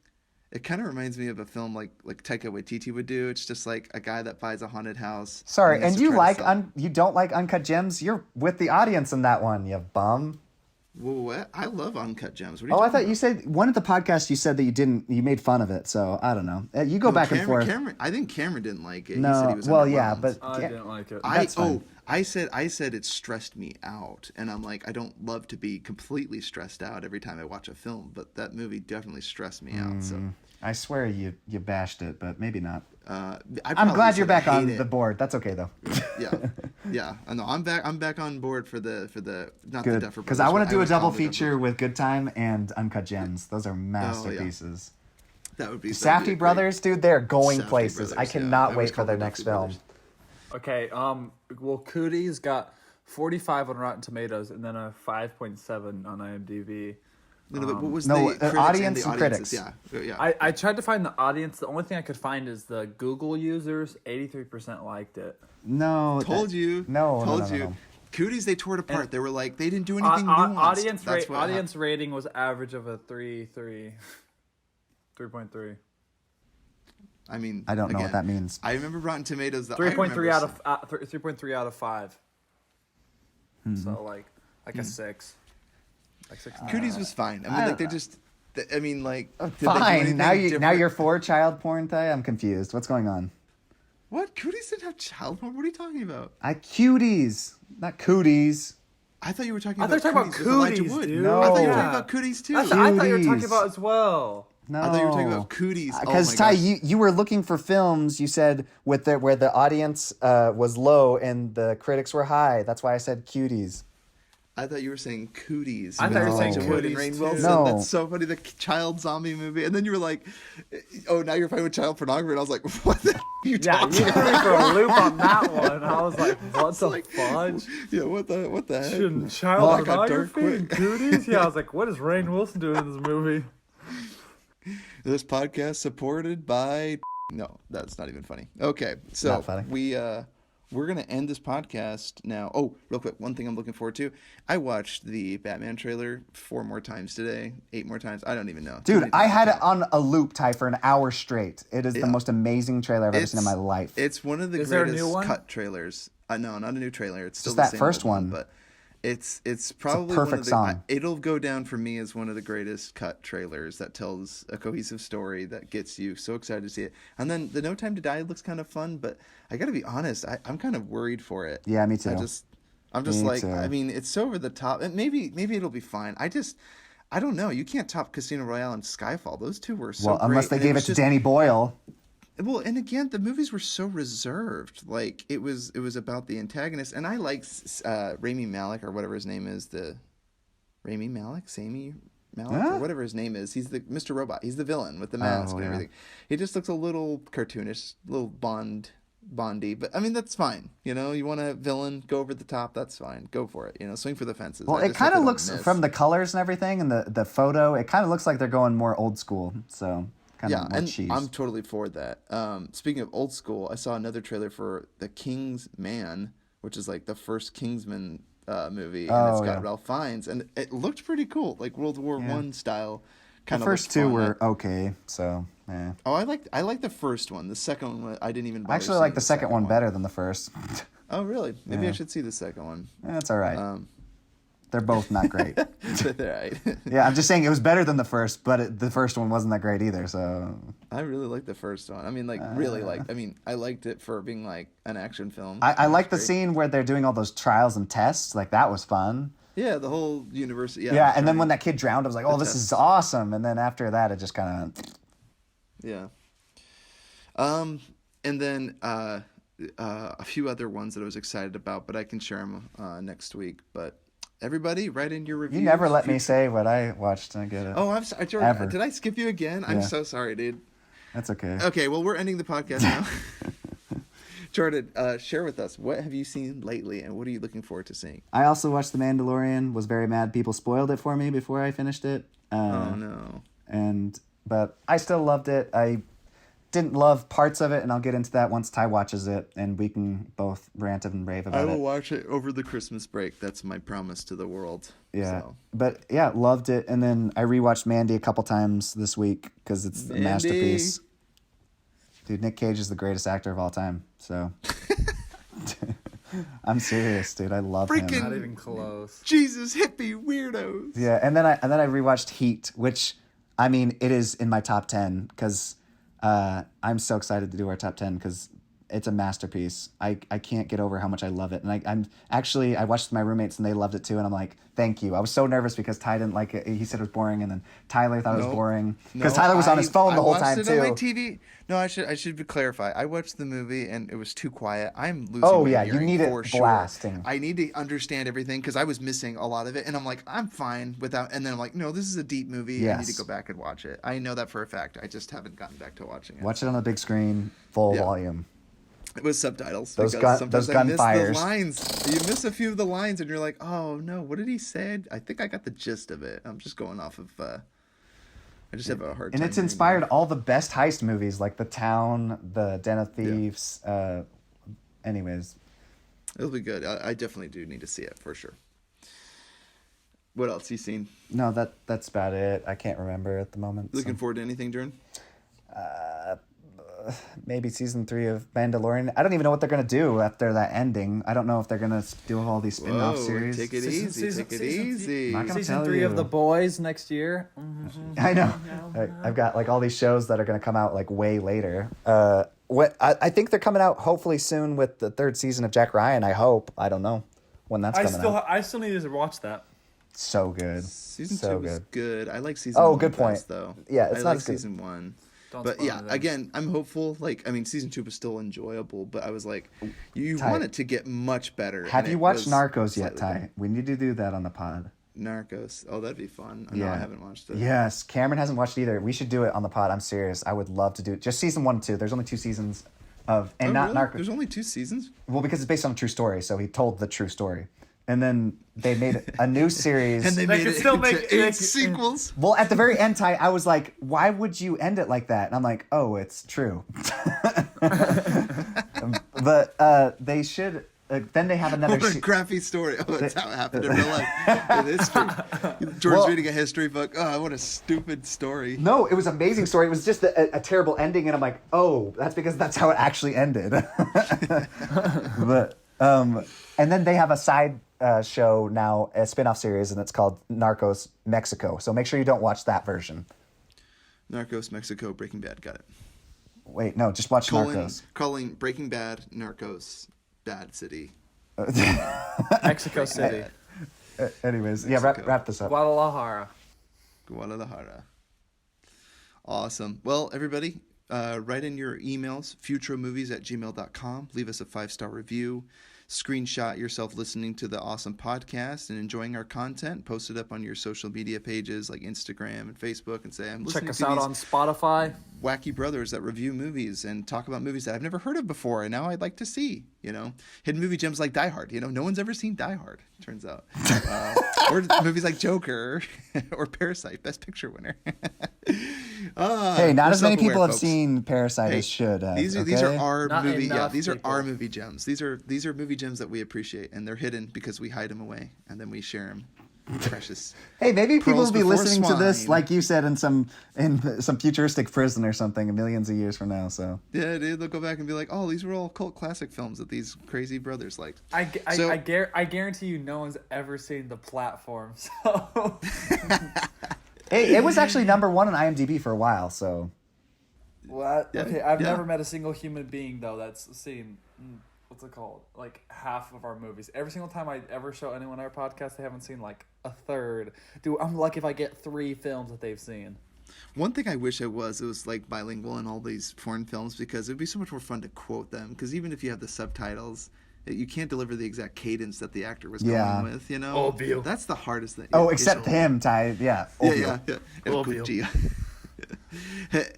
It kind of reminds me of a film like Taika Waititi would do. It's just like a guy that buys a haunted house. Sorry, he has and to you try to like sell it. you don't like Uncut Gems? You're with the audience in that one, you bum. Well, what? I love Uncut Gems. What are you Oh, I talking thought about? you said one of the podcasts you said that you made fun of it. So I don't know. You go back and forth. I think Cameron didn't like it. No, he said he was well, yeah, underwhelmed. but I didn't like it. That's fine. I said it stressed me out, and I'm like, I don't love to be completely stressed out every time I watch a film, but that movie definitely stressed me out. So I swear you bashed it, but maybe not. I I'm probably glad you're said back on hate the it. board. That's okay though. Yeah. I know. I'm back on board for the not the Good, Duffer because Brothers, I want but to do a would call double them the Duffer feature with Good Time and Uncut Gems. Those are masterpieces. That would be Safdie that'd be a great- Brothers, dude, they're going Safdie places. I Brothers, yeah. cannot I wait always for call their them next Safdie film. Brothers. Okay. Well, Cooties got 45 on Rotten Tomatoes and then a 5.7 on IMDb. No, but what was no, the critics audience and and the critics. audiences? Yeah. I tried to find the audience. The only thing I could find is the Google users. 83% liked it. No, Told you. No, no, Told no, no, you. no. Cooties, they tore it apart. And- They were like, they didn't do anything nuanced. Audience rating was average of a 3.3. I mean, I don't know what again, that means. I remember Rotten Tomatoes. 3.3 out of 5. So like a 6. Like 6. Cooties was fine. I mean, I like they don't know. just. I mean, like. did they do Fine. anything Now different? you're for child porn, Ty? I'm confused. What's going on? What? Cooties didn't have child porn. What are you talking about? Cuties, not cooties. I thought you were talking I about. thought you were talking about Cooties with Elijah Cooties, Wood. dude. No. I thought you were Yeah. talking about Cooties too. I thought you were talking Cooties. about as well. No, I thought you were talking about Cooties. Because oh Ty, my gosh. you were looking for films. You said where the audience was low and the critics were high. That's why I said cuties. I thought you were saying Cooties. I thought you were saying Elijah Wood and Cooties, Rainn too. Wilson. No. That's so funny. The child zombie movie, and then you were like, "Oh, now you're fine with child pornography." And I was like, "What the? Are you Yeah, talking you threw me for a loop on that one. I was like, what the like, fudge? Yeah, what the heck? Shouldn't Well, child I got dark pornography and quick. Cooties? Yeah, I was like, what is Rainn Wilson doing in this movie? This podcast supported by. No, that's not even funny. Okay, so Not funny. we're gonna end this podcast now. Oh, real quick, one thing I'm looking forward to. I watched the Batman trailer 4 more times today, 8 more times. I don't even know. Too Dude, many I times. had it on a loop, Ty, for an hour straight. It is the most amazing trailer I've ever seen in my life. It's one of the Is there a greatest new one? cut trailers. No, not a new trailer. It's still Just the that same first old one. but it's probably perfect one of the, song. It'll go down for me as one of the greatest cut trailers that tells a cohesive story that gets you so excited to see it. And then the No Time to Die looks kind of fun, but I got to be honest, I'm kind of worried for it. Yeah, me too. I'm just Me like, too. I mean, it's so over the top. And maybe it'll be fine. I don't know. You can't top Casino Royale and Skyfall. Those two were so well, unless great. they gave it was to just- Danny Boyle. Well, and again, the movies were so reserved. Like it was about the antagonist, and I like Rami Malek or whatever his name is. The Rami Malek, Sami Malek, Huh? or whatever his name is. He's the Mr. Robot. He's the villain with the mask and yeah. everything. He just looks a little cartoonish, a little Bondy. But I mean, that's fine. You know, you want a villain, go over the top. That's fine. Go for it. You know, swing for the fences. Well, I it just hope kind they of don't looks miss. from the colors and everything and the photo. It kind of looks like they're going more old school. So kind Yeah, of more and cheese. I'm totally for that. Speaking of old school, I saw another trailer for The King's Man, which is like the first Kingsman movie, and it's Oh, got yeah. Ralph Fiennes, and it looked pretty cool, like World War One style. The Kind of first two were okay. So yeah. Oh, I like the first one. The second one, I didn't even. I bother actually like seeing the second one better than the first. Oh, really? Maybe I Yeah. should see the second one. That's all right. Um, They're both not great. but they're right. Yeah, I'm just saying it was better than the first, but the first one wasn't that great either. So I really like the first one. I mean, like really like. I mean, I liked it for being like an action film. I It like the was great. scene where they're doing all those trials and tests. Like that was fun. Yeah, the whole universe. Yeah, Yeah, and then when that kid drowned, I was like, "Oh, this is tests. awesome!" And then after that, it just kind of Yeah. And then a few other ones that I was excited about, but I can share them next week. But everybody, write in your reviews. You never let me say what I watched. I get it. Oh, I'm sorry, Jordan. Ever. Did I skip you again? I'm Yeah. so sorry, dude. That's okay. Okay, well, we're ending the podcast now. Jordan, share with us, what have you seen lately, and what are you looking forward to seeing? I also watched The Mandalorian. Was very mad people spoiled it for me before I finished it. Oh, no. But I still loved it. I didn't love parts of it, and I'll get into that once Ty watches it, and we can both rant and rave about it. I will watch it over the Christmas break. That's my promise to the world. Yeah, So. but yeah, loved it. And then I rewatched Mandy a couple times this week because it's a masterpiece. Dude, Nick Cage is the greatest actor of all time. So I'm serious, dude. I love him. Freaking- Not even close. Jesus, hippie weirdos. Yeah, and then I rewatched Heat, which I mean, it is in my top 10 because I'm so excited to do our top 10 because it's a masterpiece. I can't get over how much I love it. And I watched with my roommates and they loved it too. And I'm like, thank you. I was so nervous because Ty didn't like it. He said it was boring. And then Tyler thought it was boring because Tyler was on his phone the whole time too. I watched it on my TV. No, I should clarify. I watched the movie and it was too quiet. I'm losing my you hearing need it for sure. blasting. I need to understand everything because I was missing a lot of it. And I'm like, I'm fine without. And then I'm like, no, this is a deep movie. Yes. I need to go back and watch it. I know that for a fact. I just haven't gotten back to watching it. Watch it on the big screen, full volume. It was subtitles. Those because sometimes I miss gunfires. the lines. You miss a few of the lines, and you're like, "Oh no, what did he say?" I think I got the gist of it. I'm just going off of. I just have a hard time. And it's inspired all the best heist movies, like The Town, The Den of Thieves. Anyways, it'll be good. I definitely do need to see it for sure. What else you seen? no, that's about it. I can't remember at the moment. Looking forward to anything, Jordan? Maybe season 3 of Mandalorian. I don't even know what they're gonna do after that ending. I don't know if they're gonna do all these spin-off series. Take it easy. Take it easy. Not gonna Season tell 3 of you. The Boys next year. I know. I've got like all these shows that are gonna come out like way later. I think they're coming out hopefully soon with the 3rd season of Jack Ryan. I hope. I don't know when that's coming out. I still need to watch that. So good. Season so 2 was good. good. I like season 1 Oh, good point. best, though. Yeah, it's I not like as good. season 1. Don't But spoil yeah, anything. again, I'm hopeful. Like, I mean, season 2 was still enjoyable, but I was like, you Ty, want it to get much better. Have and you it watched was Narcos yet, slightly Ty? better. We need to do that on the pod. Narcos. Oh, that'd be fun. No, I haven't watched it. Yes, Cameron hasn't watched it either. We should do it on the pod. I'm serious. I would love to do it. Just season 1 and 2. There's only 2 seasons of, and Oh, not really? Narcos. There's only 2 seasons? Well, because it's based on a true story, so he told the true story. And then they made a new series. And they They made could it still into make- 8 they could- sequels. Well, at the very end, Ty, I was like, why would you end it like that? And I'm like, oh, it's true. But they should. Then they have another. What a crappy story. Oh, that's how it happened in real life. In history. George's reading a history book. Oh, what a stupid story. No, it was an amazing story. It was just a terrible ending, and I'm like, oh, that's because that's how it actually ended. But and then they have a side show now, a spin-off series, and it's called Narcos Mexico. So make sure you don't watch that version. Narcos, Mexico, Breaking Bad. Got it. Wait, no, just watch Narcos. Calling Breaking Bad, Narcos, Bad City. Mexico City. Anyways, Mexico. yeah, wrap this up. Guadalajara. Guadalajara. Awesome. Well, everybody, write in your emails, futromovies@gmail.com. Leave us a 5-star review. Screenshot yourself listening to the awesome podcast and enjoying our content. Post it up on your social media pages like Instagram and Facebook and say, I'm listening Check us to out these on Spotify. wacky brothers that review movies and talk about movies that I've never heard of before and now I'd like to see, hidden movie gems like Die Hard. No one's ever seen Die Hard, turns out. Or movies like Joker or Parasite, Best Picture winner. Hey, not we're as many people self-aware, have folks. seen Parasite Hey, as should. These are okay? our Not movie. Yeah, enough these are people. our movie gems. These are movie gems that we appreciate, and they're hidden because we hide them away and then we share them. Precious. Hey, maybe people Pearls will be before listening to this, swine. like you said, in some futuristic prison or something, millions of years from now. So Yeah, dude, they'll go back and be like, oh, these were all cult classic films that these crazy brothers liked. I So- guarantee you no one's ever seen The Platform. So hey, it was actually number 1 on IMDb for a while. So what? Yeah, Okay, I've yeah. never met a single human being though that's seen what's it called? Like half of our movies. Every single time I ever show anyone our podcast, they haven't seen like a third. Dude, I'm lucky if I get 3 films that they've seen. One thing I wish it was like bilingual in all these foreign films because it would be so much more fun to quote them. Because even if you have the subtitles, you can't deliver the exact cadence that the actor was Yeah. going with, you know? Obvio. That's the hardest thing. Oh, Yeah, except it's him, Ty. Yeah. Yeah. El Obvio. Cuchillo.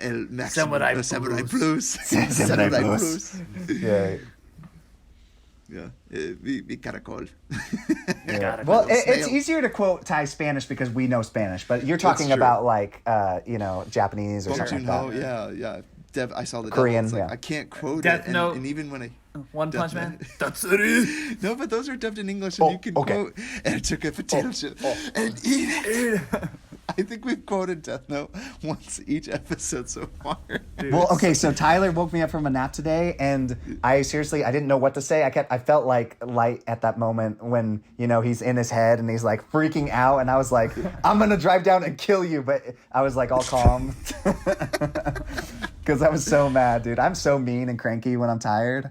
El Maximum. Samurai Samurai Blues. Blues. Samurai Blues. Yeah. Yeah. Mi caracol. Yeah. Well, it's Snail. easier to quote Thai Spanish because we know Spanish, but you're talking true. about like Japanese or Bong something like that. Yeah. I saw the Korean, Devil. It's like, yeah. I can't quote Death it, Note. and even when I One Death Punch Man. Note. That's it. No, but those are dubbed in English, and you can quote. And I took a potato chip and eat it. I think we've quoted Death Note once each episode so far. Dude, Well, okay, so Tyler woke me up from a nap today, and I didn't know what to say. I felt like Light at that moment when, he's in his head and he's like freaking out, and I was like, I'm gonna drive down and kill you, but I was like all calm. Because I was so mad, dude. I'm so mean and cranky when I'm tired.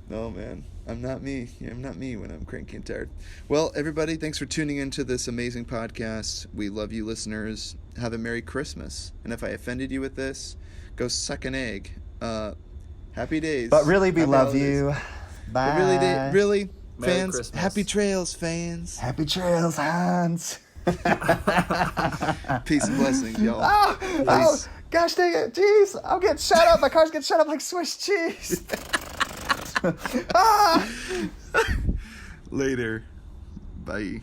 No, man. I'm not me. I'm not me when I'm cranky and tired. Well, everybody, thanks for tuning into this amazing podcast. We love you, listeners. Have a Merry Christmas. And if I offended you with this, go suck an egg. Happy days. But really, we Happy love holidays. you. Bye. But really, Merry fans, Christmas. happy trails, fans. Happy trails, Hans. Peace and blessings, y'all. Oh, gosh dang it. Jeez, I'm getting shut up. My car's getting shut up like Swiss cheese. Later. Bye.